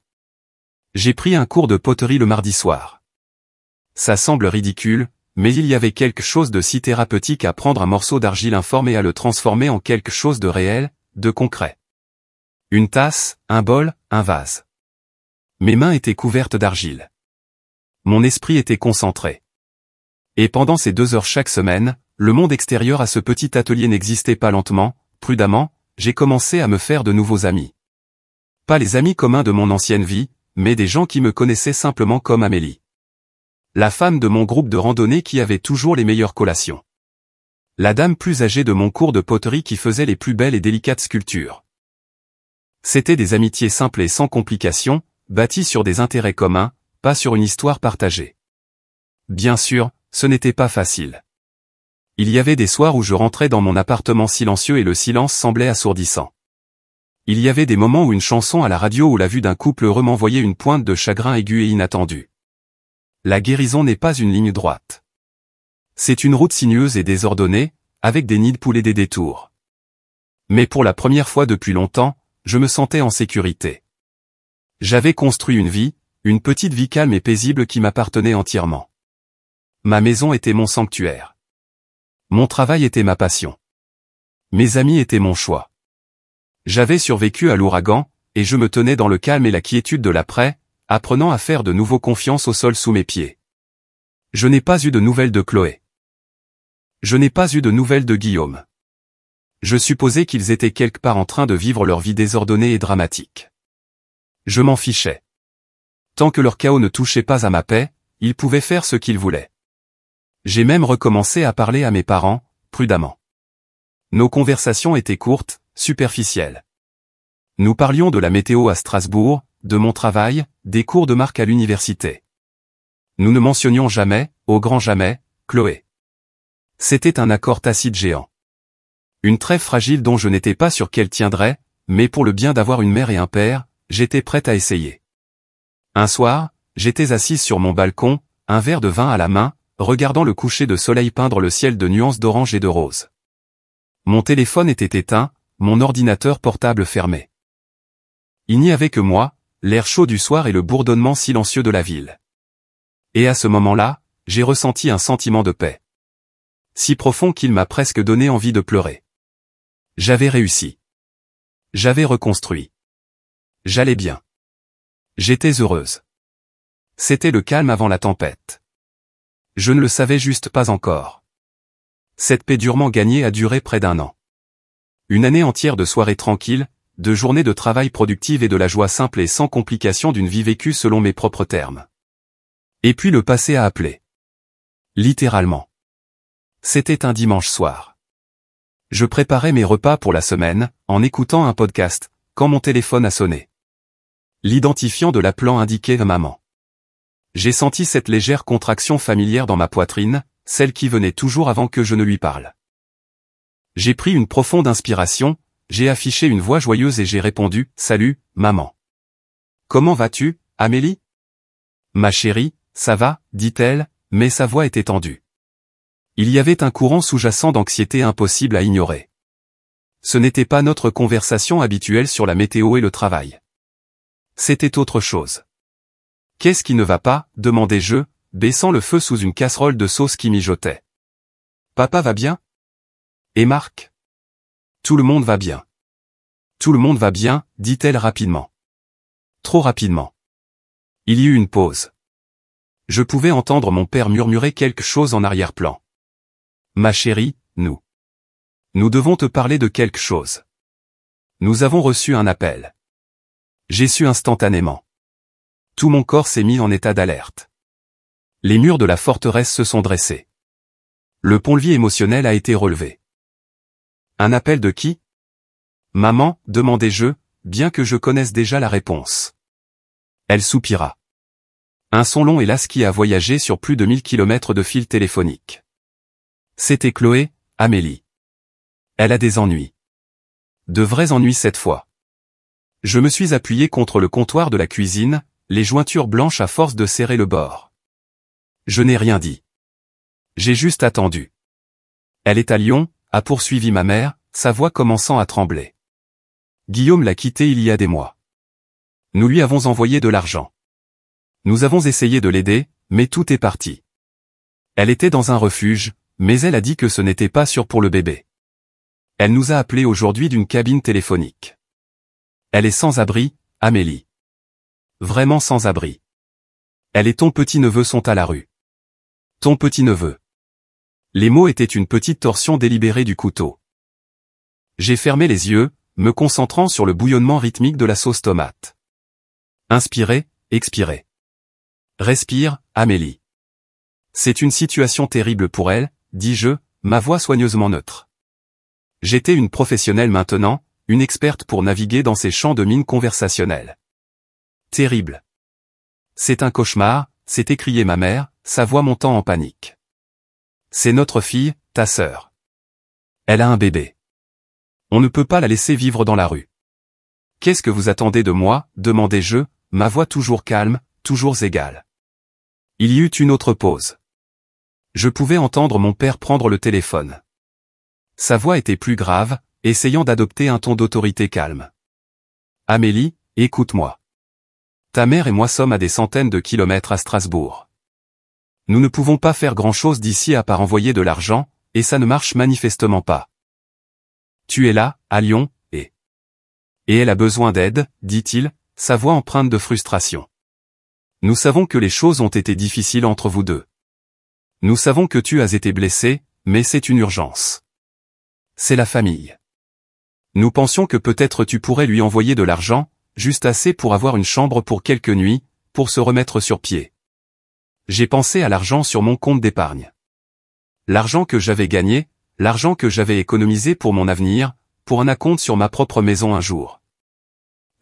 Speaker 1: J'ai pris un cours de poterie le mardi soir. Ça semble ridicule, mais il y avait quelque chose de si thérapeutique à prendre un morceau d'argile informe et à le transformer en quelque chose de réel, de concret. Une tasse, un bol, un vase. Mes mains étaient couvertes d'argile. Mon esprit était concentré. Et pendant ces 2 heures chaque semaine, le monde extérieur à ce petit atelier n'existait pas lentement, prudemment, j'ai commencé à me faire de nouveaux amis. Pas les amis communs de mon ancienne vie, mais des gens qui me connaissaient simplement comme Amélie. La femme de mon groupe de randonnée qui avait toujours les meilleures collations. La dame plus âgée de mon cours de poterie qui faisait les plus belles et délicates sculptures. C'étaient des amitiés simples et sans complications, bâties sur des intérêts communs, pas sur une histoire partagée. Bien sûr, ce n'était pas facile. Il y avait des soirs où je rentrais dans mon appartement silencieux et le silence semblait assourdissant. Il y avait des moments où une chanson à la radio ou la vue d'un couple heureux m'envoyait une pointe de chagrin aigu et inattendu. La guérison n'est pas une ligne droite. C'est une route sinueuse et désordonnée, avec des nids de poules et des détours. Mais pour la première fois depuis longtemps, je me sentais en sécurité. J'avais construit une petite vie calme et paisible qui m'appartenait entièrement. Ma maison était mon sanctuaire. Mon travail était ma passion. Mes amis étaient mon choix. J'avais survécu à l'ouragan, et je me tenais dans le calme et la quiétude de l'après, apprenant à faire de nouveau confiance au sol sous mes pieds. Je n'ai pas eu de nouvelles de Chloé. Je n'ai pas eu de nouvelles de Guillaume. Je supposais qu'ils étaient quelque part en train de vivre leur vie désordonnée et dramatique. Je m'en fichais. Tant que leur chaos ne touchait pas à ma paix, ils pouvaient faire ce qu'ils voulaient. J'ai même recommencé à parler à mes parents, prudemment. Nos conversations étaient courtes, superficielles. Nous parlions de la météo à Strasbourg, de mon travail, des cours de Marc à l'université. Nous ne mentionnions jamais, au grand jamais, Chloé. C'était un accord tacite géant. Une trêve fragile dont je n'étais pas sûr qu'elle tiendrait, mais pour le bien d'avoir une mère et un père, j'étais prête à essayer. Un soir, j'étais assise sur mon balcon, un verre de vin à la main, regardant le coucher de soleil peindre le ciel de nuances d'orange et de rose. Mon téléphone était éteint, mon ordinateur portable fermé. Il n'y avait que moi, l'air chaud du soir et le bourdonnement silencieux de la ville. Et à ce moment-là, j'ai ressenti un sentiment de paix. Si profond qu'il m'a presque donné envie de pleurer. J'avais réussi. J'avais reconstruit. J'allais bien. J'étais heureuse. C'était le calme avant la tempête. Je ne le savais juste pas encore. Cette paix durement gagnée a duré près d'1 an. Une année entière de soirées tranquilles, de journées de travail productives et de la joie simple et sans complication d'une vie vécue selon mes propres termes. Et puis le passé a appelé. Littéralement. C'était un dimanche soir. Je préparais mes repas pour la semaine, en écoutant un podcast, quand mon téléphone a sonné. L'identifiant de l'appelant indiquait maman. J'ai senti cette légère contraction familière dans ma poitrine, celle qui venait toujours avant que je ne lui parle. J'ai pris une profonde inspiration, j'ai affiché une voix joyeuse et j'ai répondu « Salut, maman. Comment vas-tu, Amélie ?» « Ma chérie, ça va, dit-elle, mais sa voix était tendue. Il y avait un courant sous-jacent d'anxiété impossible à ignorer. Ce n'était pas notre conversation habituelle sur la météo et le travail. C'était autre chose. « Qu'est-ce qui ne va pas ?» demandai-je, baissant le feu sous une casserole de sauce qui mijotait. « Papa va bien ? Et Marc ? Tout le monde va bien. » Tout le monde va bien, dit-elle rapidement. Trop rapidement. Il y eut une pause. Je pouvais entendre mon père murmurer quelque chose en arrière-plan. Ma chérie, nous devons te parler de quelque chose. Nous avons reçu un appel. J'ai su instantanément. Tout mon corps s'est mis en état d'alerte. Les murs de la forteresse se sont dressés. Le pont-levis émotionnel a été relevé. Un appel de qui ? Maman, demandai-je, bien que je connaisse déjà la réponse. Elle soupira. Un son long et las qui a voyagé sur plus de 1000 kilomètres de fil téléphonique. C'était Chloé, Amélie. Elle a des ennuis. De vrais ennuis cette fois. Je me suis appuyé contre le comptoir de la cuisine, les jointures blanches à force de serrer le bord. Je n'ai rien dit. J'ai juste attendu. Elle est à Lyon, a poursuivi ma mère, sa voix commençant à trembler. Guillaume l'a quittée il y a des mois. Nous lui avons envoyé de l'argent. Nous avons essayé de l'aider, mais tout est parti. Elle était dans un refuge, mais elle a dit que ce n'était pas sûr pour le bébé. Elle nous a appelés aujourd'hui d'une cabine téléphonique. Elle est sans abri, Amélie. Vraiment sans abri. Elle et ton petit-neveu sont à la rue. Ton petit-neveu. Les mots étaient une petite torsion délibérée du couteau. J'ai fermé les yeux, me concentrant sur le bouillonnement rythmique de la sauce tomate. Inspirez, expirez. Respire, Amélie. C'est une situation terrible pour elle, dis-je, ma voix soigneusement neutre. J'étais une professionnelle maintenant, une experte pour naviguer dans ces champs de mines conversationnels. Terrible. C'est un cauchemar, s'est écriée ma mère, sa voix montant en panique. C'est notre fille, ta sœur. Elle a un bébé. On ne peut pas la laisser vivre dans la rue. Qu'est-ce que vous attendez de moi, demandai-je, ma voix toujours calme, toujours égale. Il y eut une autre pause. Je pouvais entendre mon père prendre le téléphone. Sa voix était plus grave, essayant d'adopter un ton d'autorité calme. Amélie, écoute-moi. Ta mère et moi sommes à des centaines de kilomètres à Strasbourg. Nous ne pouvons pas faire grand-chose d'ici à part envoyer de l'argent, et ça ne marche manifestement pas. Tu es là, à Lyon, et elle a besoin d'aide, dit-il, sa voix empreinte de frustration. Nous savons que les choses ont été difficiles entre vous deux. Nous savons que tu as été blessé, mais c'est une urgence. C'est la famille. Nous pensions que peut-être tu pourrais lui envoyer de l'argent, juste assez pour avoir une chambre pour quelques nuits, pour se remettre sur pied. J'ai pensé à l'argent sur mon compte d'épargne. L'argent que j'avais gagné, l'argent que j'avais économisé pour mon avenir, pour un acompte sur ma propre maison un jour.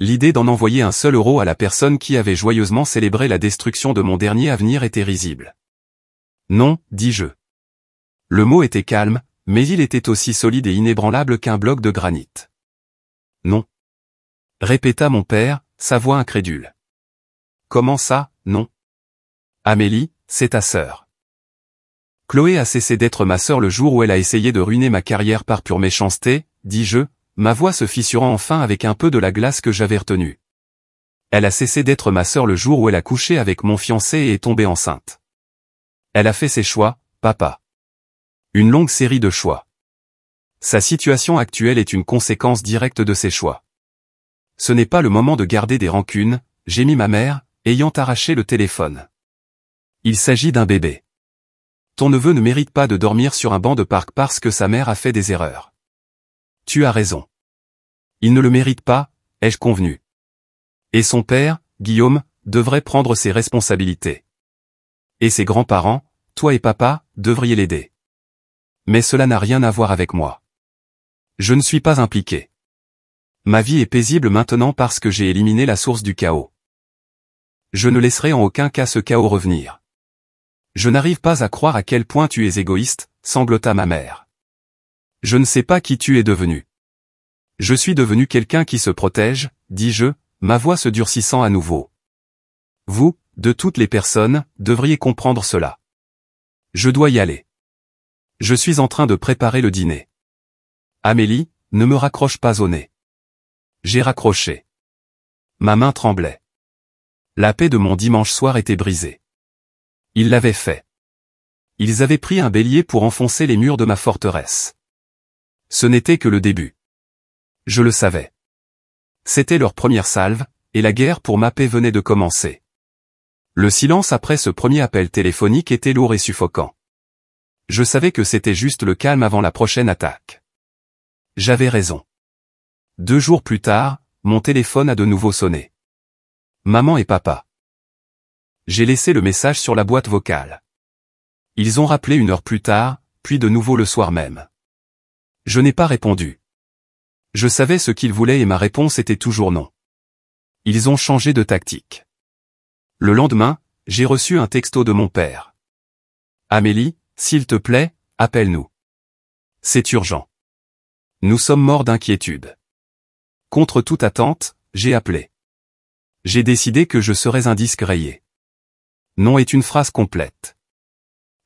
Speaker 1: L'idée d'en envoyer un seul euro à la personne qui avait joyeusement célébré la destruction de mon dernier avenir était risible. Non, dis-je. Le mot était calme, mais il était aussi solide et inébranlable qu'un bloc de granit. Non. Répéta mon père, sa voix incrédule. Comment ça, non ? Amélie, c'est ta sœur. Chloé a cessé d'être ma sœur le jour où elle a essayé de ruiner ma carrière par pure méchanceté, dis-je, ma voix se fissurant enfin avec un peu de la glace que j'avais retenue. Elle a cessé d'être ma sœur le jour où elle a couché avec mon fiancé et est tombée enceinte. Elle a fait ses choix, papa. Une longue série de choix. Sa situation actuelle est une conséquence directe de ses choix. Ce n'est pas le moment de garder des rancunes, gémit ma mère, ayant arraché le téléphone. Il s'agit d'un bébé. Ton neveu ne mérite pas de dormir sur un banc de parc parce que sa mère a fait des erreurs. Tu as raison. Il ne le mérite pas, ai-je convenu. Et son père, Guillaume, devrait prendre ses responsabilités. Et ses grands-parents, toi et papa, devriez l'aider. Mais cela n'a rien à voir avec moi. Je ne suis pas impliqué. Ma vie est paisible maintenant parce que j'ai éliminé la source du chaos. Je ne laisserai en aucun cas ce chaos revenir. Je n'arrive pas à croire à quel point tu es égoïste, sanglota ma mère. Je ne sais pas qui tu es devenu. Je suis devenu quelqu'un qui se protège, dis-je, ma voix se durcissant à nouveau. Vous, de toutes les personnes, devriez comprendre cela. Je dois y aller. Je suis en train de préparer le dîner. Amélie, ne me raccroche pas au nez. J'ai raccroché. Ma main tremblait. La paix de mon dimanche soir était brisée. Ils l'avaient fait. Ils avaient pris un bélier pour enfoncer les murs de ma forteresse. Ce n'était que le début. Je le savais. C'était leur première salve, et la guerre pour ma paix venait de commencer. Le silence après ce premier appel téléphonique était lourd et suffocant. Je savais que c'était juste le calme avant la prochaine attaque. J'avais raison. 2 jours plus tard, mon téléphone a de nouveau sonné. Maman et papa. J'ai laissé le message sur la boîte vocale. Ils ont rappelé 1 heure plus tard, puis de nouveau le soir même. Je n'ai pas répondu. Je savais ce qu'ils voulaient et ma réponse était toujours non. Ils ont changé de tactique. Le lendemain, j'ai reçu un texto de mon père. Amélie, s'il te plaît, appelle-nous. C'est urgent. Nous sommes morts d'inquiétude. Contre toute attente, j'ai appelé. J'ai décidé que je serais un disque rayé. Non est une phrase complète.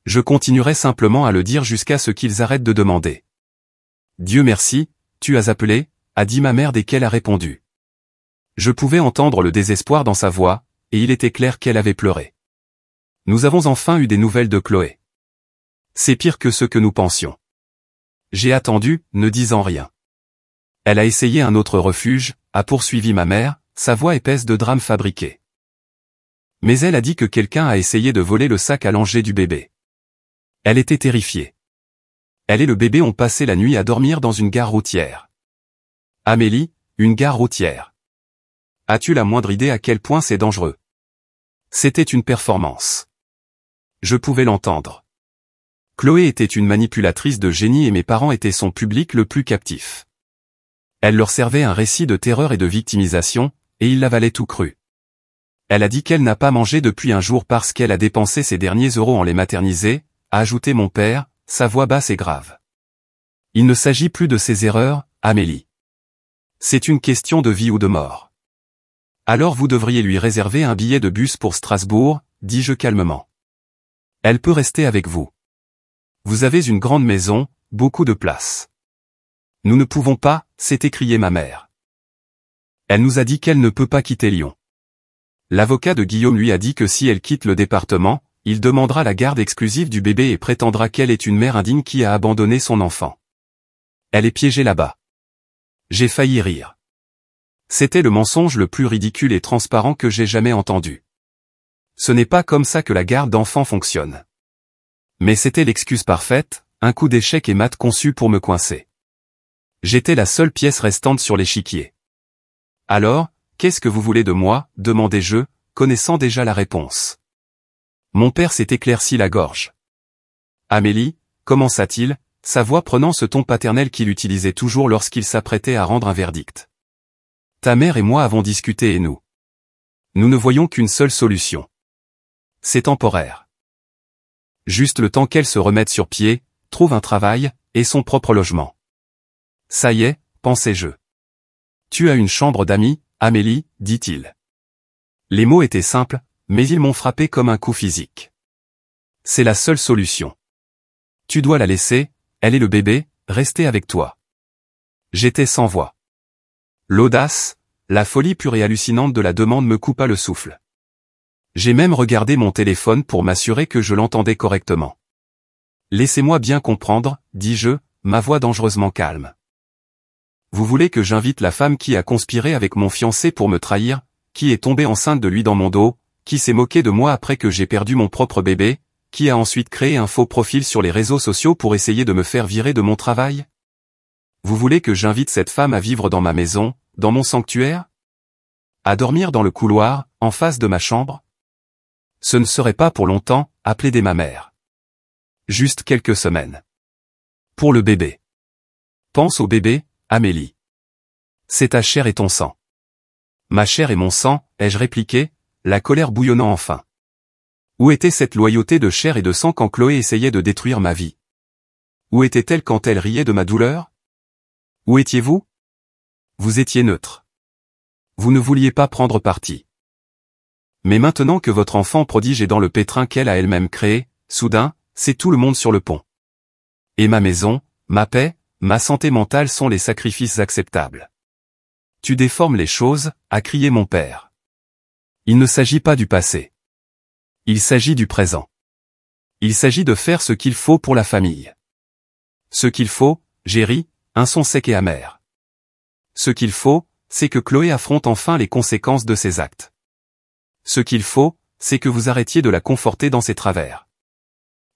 Speaker 1: Je continuerai simplement à le dire jusqu'à ce qu'ils arrêtent de demander. Dieu merci, tu as appelé, a dit ma mère dès qu'elle a répondu. Je pouvais entendre le désespoir dans sa voix, et il était clair qu'elle avait pleuré. Nous avons enfin eu des nouvelles de Chloé. C'est pire que ce que nous pensions. J'ai attendu, ne disant rien. Elle a essayé un autre refuge, a poursuivi ma mère, sa voix épaisse de drame fabriqué. Mais elle a dit que quelqu'un a essayé de voler le sac à langer du bébé. Elle était terrifiée. Elle et le bébé ont passé la nuit à dormir dans une gare routière. Amélie, une gare routière. As-tu la moindre idée à quel point c'est dangereux? C'était une performance. Je pouvais l'entendre. Chloé était une manipulatrice de génie et mes parents étaient son public le plus captif. Elle leur servait un récit de terreur et de victimisation, et ils l'avalaient tout cru. Elle a dit qu'elle n'a pas mangé depuis un jour parce qu'elle a dépensé ses derniers euros en les materniser, a ajouté mon père, sa voix basse et grave. Il ne s'agit plus de ses erreurs, Amélie. C'est une question de vie ou de mort. Alors vous devriez lui réserver un billet de bus pour Strasbourg, dis-je calmement. Elle peut rester avec vous. Vous avez une grande maison, beaucoup de place. Nous ne pouvons pas, s'est écriée ma mère. Elle nous a dit qu'elle ne peut pas quitter Lyon. L'avocat de Guillaume lui a dit que si elle quitte le département, il demandera la garde exclusive du bébé et prétendra qu'elle est une mère indigne qui a abandonné son enfant. Elle est piégée là-bas. J'ai failli rire. C'était le mensonge le plus ridicule et transparent que j'ai jamais entendu. Ce n'est pas comme ça que la garde d'enfants fonctionne. Mais c'était l'excuse parfaite, un coup d'échec et mat conçu pour me coincer. J'étais la seule pièce restante sur l'échiquier. Alors, qu'est-ce que vous voulez de moi, demandai-je, connaissant déjà la réponse. Mon père s'est éclairci la gorge. Amélie, commença-t-il, sa voix prenant ce ton paternel qu'il utilisait toujours lorsqu'il s'apprêtait à rendre un verdict. Ta mère et moi avons discuté et nous ne voyons qu'une seule solution. C'est temporaire. Juste le temps qu'elle se remette sur pied, trouve un travail, et son propre logement. Ça y est, pensai-je. Tu as une chambre d'amis, Amélie, dit-il. Les mots étaient simples, mais ils m'ont frappé comme un coup physique. C'est la seule solution. Tu dois la laisser, elle est le bébé, rester avec toi. J'étais sans voix. L'audace, la folie pure et hallucinante de la demande me coupa le souffle. J'ai même regardé mon téléphone pour m'assurer que je l'entendais correctement. Laissez-moi bien comprendre, dis-je, ma voix dangereusement calme. Vous voulez que j'invite la femme qui a conspiré avec mon fiancé pour me trahir, qui est tombée enceinte de lui dans mon dos, qui s'est moquée de moi après que j'ai perdu mon propre bébé, qui a ensuite créé un faux profil sur les réseaux sociaux pour essayer de me faire virer de mon travail? Vous voulez que j'invite cette femme à vivre dans ma maison, dans mon sanctuaire? À dormir dans le couloir, en face de ma chambre? Ce ne serait pas pour longtemps, a plaidé ma mère. Juste quelques semaines. Pour le bébé. Pense au bébé, Amélie. C'est ta chair et ton sang. Ma chair et mon sang, ai-je répliqué, la colère bouillonnant enfin. Où était cette loyauté de chair et de sang quand Chloé essayait de détruire ma vie? Où était-elle quand elle riait de ma douleur? Où étiez-vous? Vous étiez neutre. Vous ne vouliez pas prendre parti. Mais maintenant que votre enfant prodige est dans le pétrin qu'elle a elle-même créé, soudain, c'est tout le monde sur le pont. Et ma maison, ma paix, ma santé mentale sont les sacrifices acceptables. Tu déformes les choses, a crié mon père. Il ne s'agit pas du passé. Il s'agit du présent. Il s'agit de faire ce qu'il faut pour la famille. Ce qu'il faut, j'ai ri, un son sec et amer. Ce qu'il faut, c'est que Chloé affronte enfin les conséquences de ses actes. Ce qu'il faut, c'est que vous arrêtiez de la conforter dans ses travers.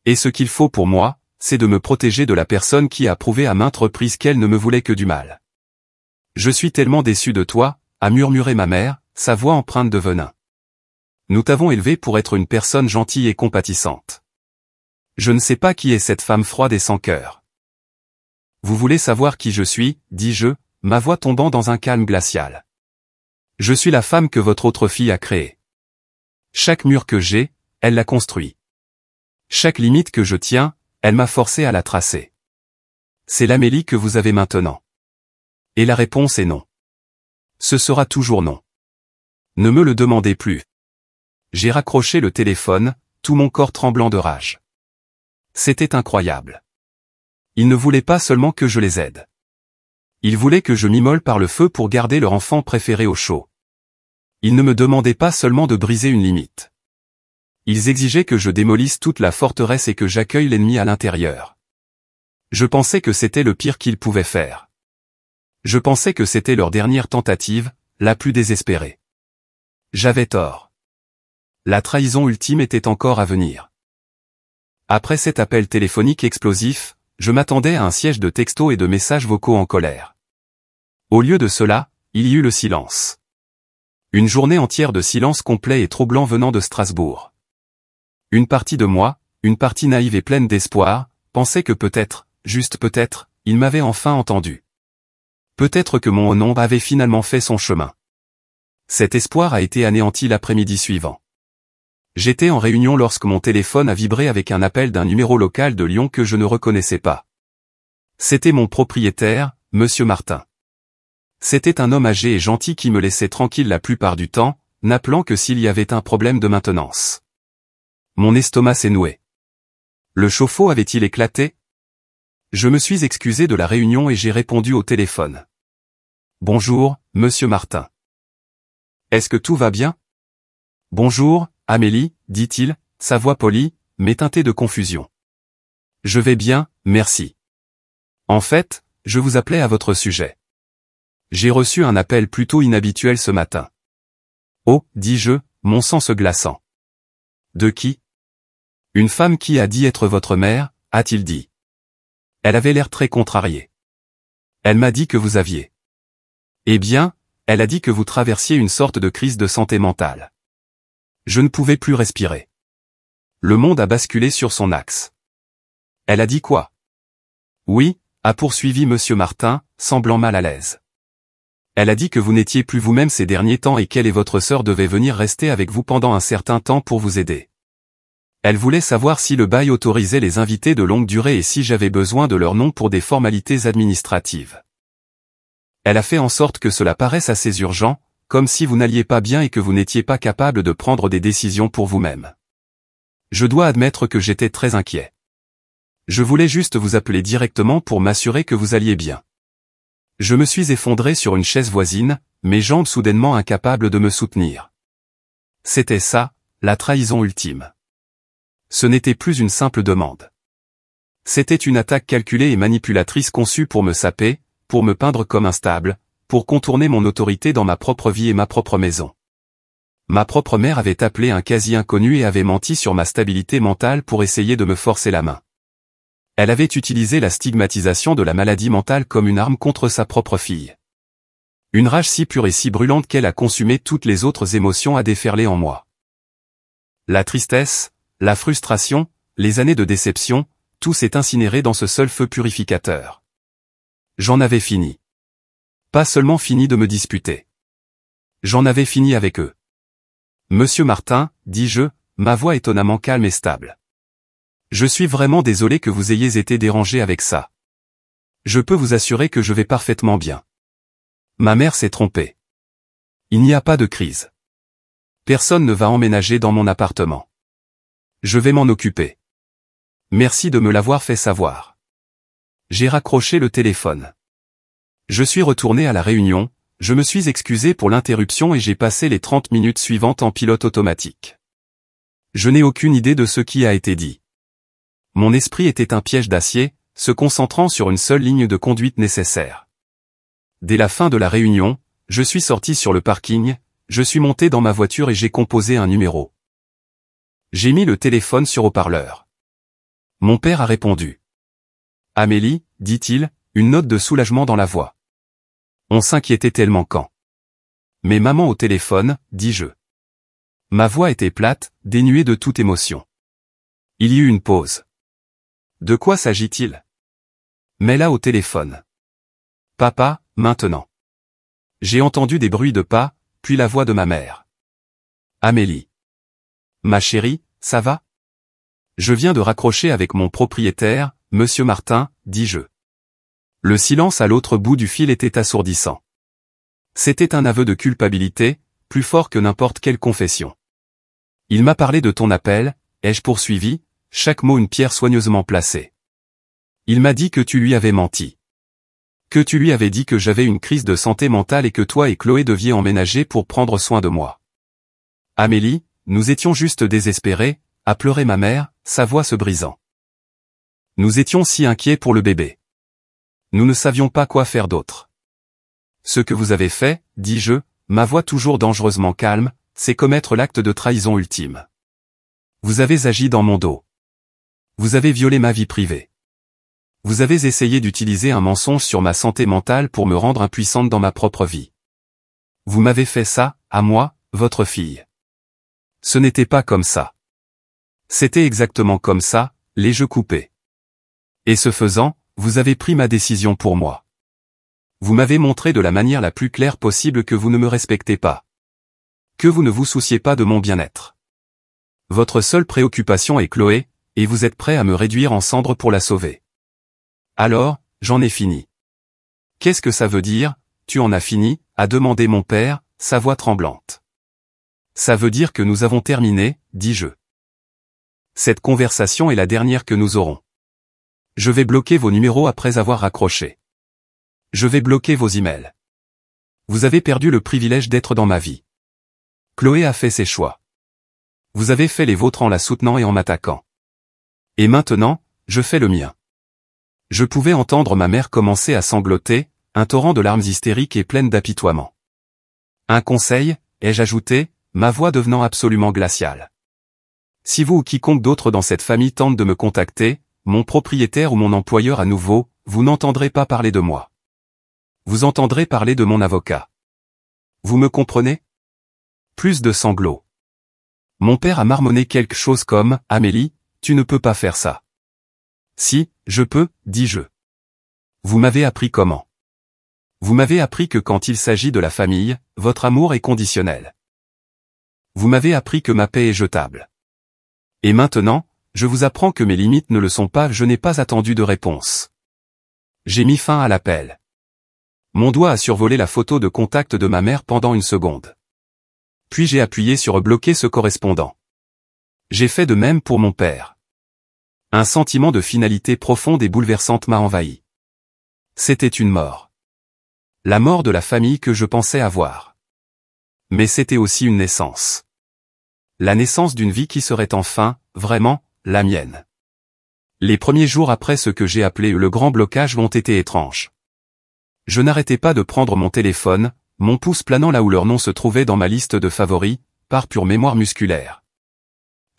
Speaker 1: Et ce qu'il faut pour moi, c'est de me protéger de la personne qui a prouvé à maintes reprises qu'elle ne me voulait que du mal. Je suis tellement déçu de toi, a murmuré ma mère, sa voix empreinte de venin. Nous t'avons élevé pour être une personne gentille et compatissante. Je ne sais pas qui est cette femme froide et sans cœur. Vous voulez savoir qui je suis, dis-je, ma voix tombant dans un calme glacial. Je suis la femme que votre autre fille a créée. Chaque mur que j'ai, elle l'a construit. Chaque limite que je tiens, elle m'a forcé à la tracer. C'est l'Amélie que vous avez maintenant. Et la réponse est non. Ce sera toujours non. Ne me le demandez plus. J'ai raccroché le téléphone, tout mon corps tremblant de rage. C'était incroyable. Ils ne voulaient pas seulement que je les aide. Ils voulaient que je m'immole par le feu pour garder leur enfant préféré au chaud. Ils ne me demandaient pas seulement de briser une limite. Ils exigeaient que je démolisse toute la forteresse et que j'accueille l'ennemi à l'intérieur. Je pensais que c'était le pire qu'ils pouvaient faire. Je pensais que c'était leur dernière tentative, la plus désespérée. J'avais tort. La trahison ultime était encore à venir. Après cet appel téléphonique explosif, je m'attendais à un siège de textos et de messages vocaux en colère. Au lieu de cela, il y eut le silence. Une journée entière de silence complet et troublant venant de Strasbourg. Une partie de moi, une partie naïve et pleine d'espoir, pensait que peut-être, juste peut-être, il m'avait enfin entendu. Peut-être que mon nom avait finalement fait son chemin. Cet espoir a été anéanti l'après-midi suivant. J'étais en réunion lorsque mon téléphone a vibré avec un appel d'un numéro local de Lyon que je ne reconnaissais pas. C'était mon propriétaire, Monsieur Martin. C'était un homme âgé et gentil qui me laissait tranquille la plupart du temps, n'appelant que s'il y avait un problème de maintenance. Mon estomac s'est noué. Le chauffe-eau avait-il éclaté? Je me suis excusé de la réunion et j'ai répondu au téléphone. Bonjour, Monsieur Martin. Est-ce que tout va bien? Bonjour, Amélie, dit-il, sa voix polie, mais teintée de confusion. Je vais bien, merci. En fait, je vous appelais à votre sujet. J'ai reçu un appel plutôt inhabituel ce matin. Oh, dis-je, mon sang se glaçant. De qui? Une femme qui a dit être votre mère, a-t-il dit. Elle avait l'air très contrariée. Elle m'a dit que vous aviez. Eh bien, elle a dit que vous traversiez une sorte de crise de santé mentale. Je ne pouvais plus respirer. Le monde a basculé sur son axe. Elle a dit quoi? Oui, a poursuivi Monsieur Martin, semblant mal à l'aise. Elle a dit que vous n'étiez plus vous-même ces derniers temps et qu'elle et votre sœur devaient venir rester avec vous pendant un certain temps pour vous aider. Elle voulait savoir si le bail autorisait les invités de longue durée et si j'avais besoin de leur nom pour des formalités administratives. Elle a fait en sorte que cela paraisse assez urgent, comme si vous n'alliez pas bien et que vous n'étiez pas capable de prendre des décisions pour vous-même. Je dois admettre que j'étais très inquiet. Je voulais juste vous appeler directement pour m'assurer que vous alliez bien. Je me suis effondré sur une chaise voisine, mes jambes soudainement incapables de me soutenir. C'était ça, la trahison ultime. Ce n'était plus une simple demande. C'était une attaque calculée et manipulatrice conçue pour me saper, pour me peindre comme instable, pour contourner mon autorité dans ma propre vie et ma propre maison. Ma propre mère avait appelé un quasi-inconnu et avait menti sur ma stabilité mentale pour essayer de me forcer la main. Elle avait utilisé la stigmatisation de la maladie mentale comme une arme contre sa propre fille. Une rage si pure et si brûlante qu'elle a consumé toutes les autres émotions à déferler en moi. La tristesse, la frustration, les années de déception, tout s'est incinéré dans ce seul feu purificateur. J'en avais fini. Pas seulement fini de me disputer. J'en avais fini avec eux. Monsieur Martin, dis-je, ma voix étonnamment calme et stable. Je suis vraiment désolé que vous ayez été dérangé avec ça. Je peux vous assurer que je vais parfaitement bien. Ma mère s'est trompée. Il n'y a pas de crise. Personne ne va emménager dans mon appartement. Je vais m'en occuper. Merci de me l'avoir fait savoir. J'ai raccroché le téléphone. Je suis retourné à la réunion, je me suis excusé pour l'interruption et j'ai passé les 30 minutes suivantes en pilote automatique. Je n'ai aucune idée de ce qui a été dit. Mon esprit était un piège d'acier, se concentrant sur une seule ligne de conduite nécessaire. Dès la fin de la réunion, je suis sorti sur le parking, je suis monté dans ma voiture et j'ai composé un numéro. J'ai mis le téléphone sur haut-parleur. Mon père a répondu. Amélie, dit-il, une note de soulagement dans la voix. On s'inquiétait tellement quand. Mais maman au téléphone, dis-je. Ma voix était plate, dénuée de toute émotion. Il y eut une pause. De quoi s'agit-il? Mais là au téléphone. Papa, maintenant. J'ai entendu des bruits de pas, puis la voix de ma mère. Amélie. Ma chérie, ça va? Je viens de raccrocher avec mon propriétaire, Monsieur Martin, dis-je. Le silence à l'autre bout du fil était assourdissant. C'était un aveu de culpabilité, plus fort que n'importe quelle confession. Il m'a parlé de ton appel, ai-je poursuivi, chaque mot une pierre soigneusement placée. Il m'a dit que tu lui avais menti. Que tu lui avais dit que j'avais une crise de santé mentale et que toi et Chloé deviez emménager pour prendre soin de moi. Amélie, nous étions juste désespérés, a pleuré ma mère, sa voix se brisant. Nous étions si inquiets pour le bébé. Nous ne savions pas quoi faire d'autre. Ce que vous avez fait, dis-je, ma voix toujours dangereusement calme, c'est commettre l'acte de trahison ultime. Vous avez agi dans mon dos. Vous avez violé ma vie privée. Vous avez essayé d'utiliser un mensonge sur ma santé mentale pour me rendre impuissante dans ma propre vie. Vous m'avez fait ça, à moi, votre fille. Ce n'était pas comme ça. C'était exactement comme ça, les jeux coupés. Et ce faisant, vous avez pris ma décision pour moi. Vous m'avez montré de la manière la plus claire possible que vous ne me respectez pas. Que vous ne vous souciez pas de mon bien-être. Votre seule préoccupation est Chloé, et vous êtes prêt à me réduire en cendres pour la sauver. Alors, j'en ai fini. Qu'est-ce que ça veut dire, tu en as fini, a demandé mon père, sa voix tremblante. Ça veut dire que nous avons terminé, dis-je. Cette conversation est la dernière que nous aurons. Je vais bloquer vos numéros après avoir raccroché. Je vais bloquer vos emails. Vous avez perdu le privilège d'être dans ma vie. Chloé a fait ses choix. Vous avez fait les vôtres en la soutenant et en m'attaquant. Et maintenant, je fais le mien. Je pouvais entendre ma mère commencer à sangloter, un torrent de larmes hystériques et pleines d'apitoiement. Un conseil, ai-je ajouté, ma voix devenant absolument glaciale. Si vous ou quiconque d'autre dans cette famille tente de me contacter, mon propriétaire ou mon employeur à nouveau, vous n'entendrez pas parler de moi. Vous entendrez parler de mon avocat. Vous me comprenez? Plus de sanglots. Mon père a marmonné quelque chose comme « Amélie, tu ne peux pas faire ça. » Si, je peux, dis-je. Vous m'avez appris comment. Vous m'avez appris que quand il s'agit de la famille, votre amour est conditionnel. Vous m'avez appris que ma paix est jetable. Et maintenant, je vous apprends que mes limites ne le sont pas, je n'ai pas attendu de réponse. J'ai mis fin à l'appel. Mon doigt a survolé la photo de contact de ma mère pendant une seconde. Puis j'ai appuyé sur bloquer ce correspondant. J'ai fait de même pour mon père. Un sentiment de finalité profonde et bouleversante m'a envahi. C'était une mort. La mort de la famille que je pensais avoir. Mais c'était aussi une naissance. La naissance d'une vie qui serait enfin, vraiment, la mienne. Les premiers jours après ce que j'ai appelé le grand blocage m'ont été étranges. Je n'arrêtais pas de prendre mon téléphone, mon pouce planant là où leur nom se trouvait dans ma liste de favoris, par pure mémoire musculaire.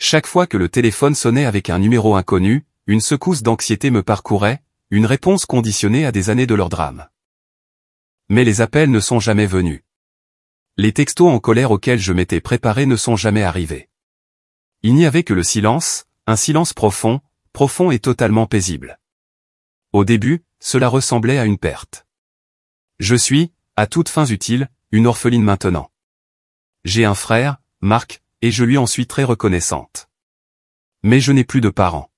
Speaker 1: Chaque fois que le téléphone sonnait avec un numéro inconnu, une secousse d'anxiété me parcourait, une réponse conditionnée à des années de leur drame. Mais les appels ne sont jamais venus. Les textos en colère auxquels je m'étais préparé ne sont jamais arrivés. Il n'y avait que le silence, un silence profond, profond et totalement paisible. Au début, cela ressemblait à une perte. Je suis, à toutes fins utiles, une orpheline maintenant. J'ai un frère, Marc, et je lui en suis très reconnaissante. Mais je n'ai plus de parents.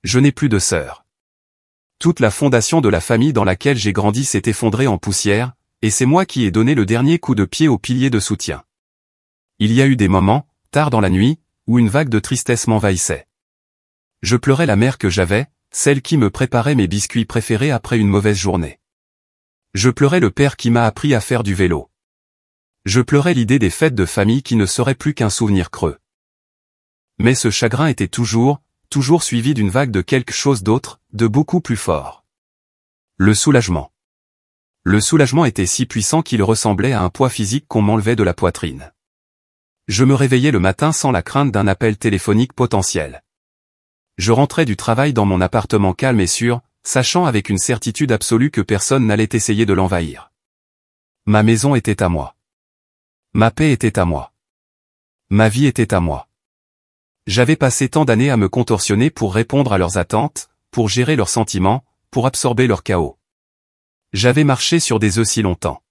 Speaker 1: Je n'ai plus de sœur. Toute la fondation de la famille dans laquelle j'ai grandi s'est effondrée en poussière, et c'est moi qui ai donné le dernier coup de pied au pilier de soutien. Il y a eu des moments, tard dans la nuit, où une vague de tristesse m'envahissait. Je pleurais la mère que j'avais, celle qui me préparait mes biscuits préférés après une mauvaise journée. Je pleurais le père qui m'a appris à faire du vélo. Je pleurais l'idée des fêtes de famille qui ne seraient plus qu'un souvenir creux. Mais ce chagrin était toujours suivi d'une vague de quelque chose d'autre, de beaucoup plus fort. Le soulagement. Le soulagement était si puissant qu'il ressemblait à un poids physique qu'on m'enlevait de la poitrine. Je me réveillais le matin sans la crainte d'un appel téléphonique potentiel. Je rentrais du travail dans mon appartement calme et sûr, sachant avec une certitude absolue que personne n'allait essayer de l'envahir. Ma maison était à moi. Ma paix était à moi. Ma vie était à moi. J'avais passé tant d'années à me contorsionner pour répondre à leurs attentes, pour gérer leurs sentiments, pour absorber leur chaos. J'avais marché sur des œufs si longtemps.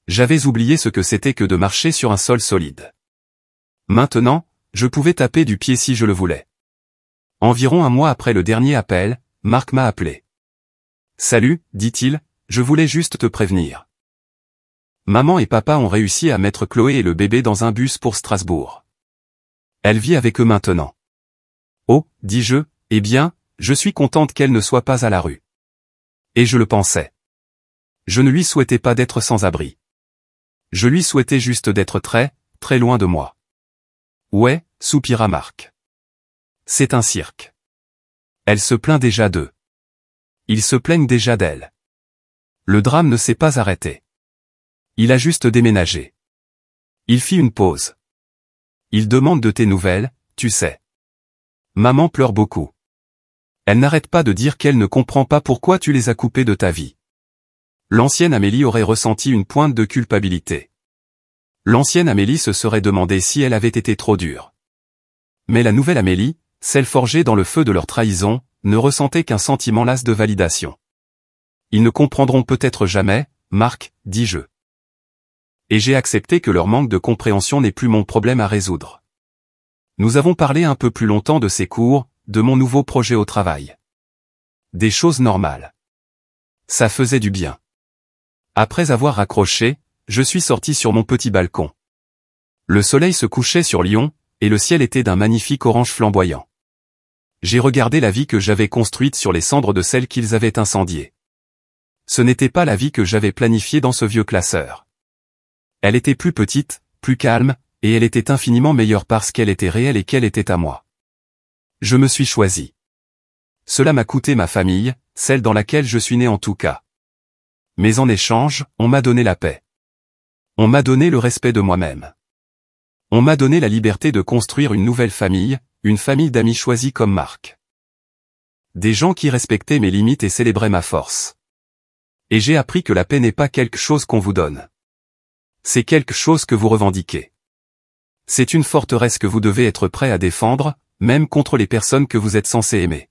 Speaker 1: J'avais oublié ce que c'était que de marcher sur un sol solide. Maintenant, je pouvais taper du pied si je le voulais. Environ un mois après le dernier appel, Marc m'a appelé. « Salut, dit-il, je voulais juste te prévenir. Maman et papa ont réussi à mettre Chloé et le bébé dans un bus pour Strasbourg. Elle vit avec eux maintenant. » Oh, dis-je, eh bien, je suis contente qu'elle ne soit pas à la rue. Et je le pensais. Je ne lui souhaitais pas d'être sans abri. Je lui souhaitais juste d'être très, très loin de moi. Ouais, soupira Marc. C'est un cirque. Elle se plaint déjà d'eux. Ils se plaignent déjà d'elle. Le drame ne s'est pas arrêté. Il a juste déménagé. Il fit une pause. Il demande de tes nouvelles, tu sais. Maman pleure beaucoup. Elle n'arrête pas de dire qu'elle ne comprend pas pourquoi tu les as coupés de ta vie. L'ancienne Amélie aurait ressenti une pointe de culpabilité. L'ancienne Amélie se serait demandé si elle avait été trop dure. Mais la nouvelle Amélie, celle forgée dans le feu de leur trahison, ne ressentait qu'un sentiment las de validation. Ils ne comprendront peut-être jamais, Marc, dis-je. Et j'ai accepté que leur manque de compréhension n'est plus mon problème à résoudre. Nous avons parlé un peu plus longtemps de ces cours, de mon nouveau projet au travail. Des choses normales. Ça faisait du bien. Après avoir raccroché, je suis sorti sur mon petit balcon. Le soleil se couchait sur Lyon, et le ciel était d'un magnifique orange flamboyant. J'ai regardé la vie que j'avais construite sur les cendres de celle qu'ils avaient incendiée. Ce n'était pas la vie que j'avais planifiée dans ce vieux classeur. Elle était plus petite, plus calme, et elle était infiniment meilleure parce qu'elle était réelle et qu'elle était à moi. Je me suis choisi. Cela m'a coûté ma famille, celle dans laquelle je suis né en tout cas. Mais en échange, on m'a donné la paix. On m'a donné le respect de moi-même. On m'a donné la liberté de construire une nouvelle famille, une famille d'amis choisis comme Marc. Des gens qui respectaient mes limites et célébraient ma force. Et j'ai appris que la paix n'est pas quelque chose qu'on vous donne. C'est quelque chose que vous revendiquez. C'est une forteresse que vous devez être prêt à défendre, même contre les personnes que vous êtes censé aimer.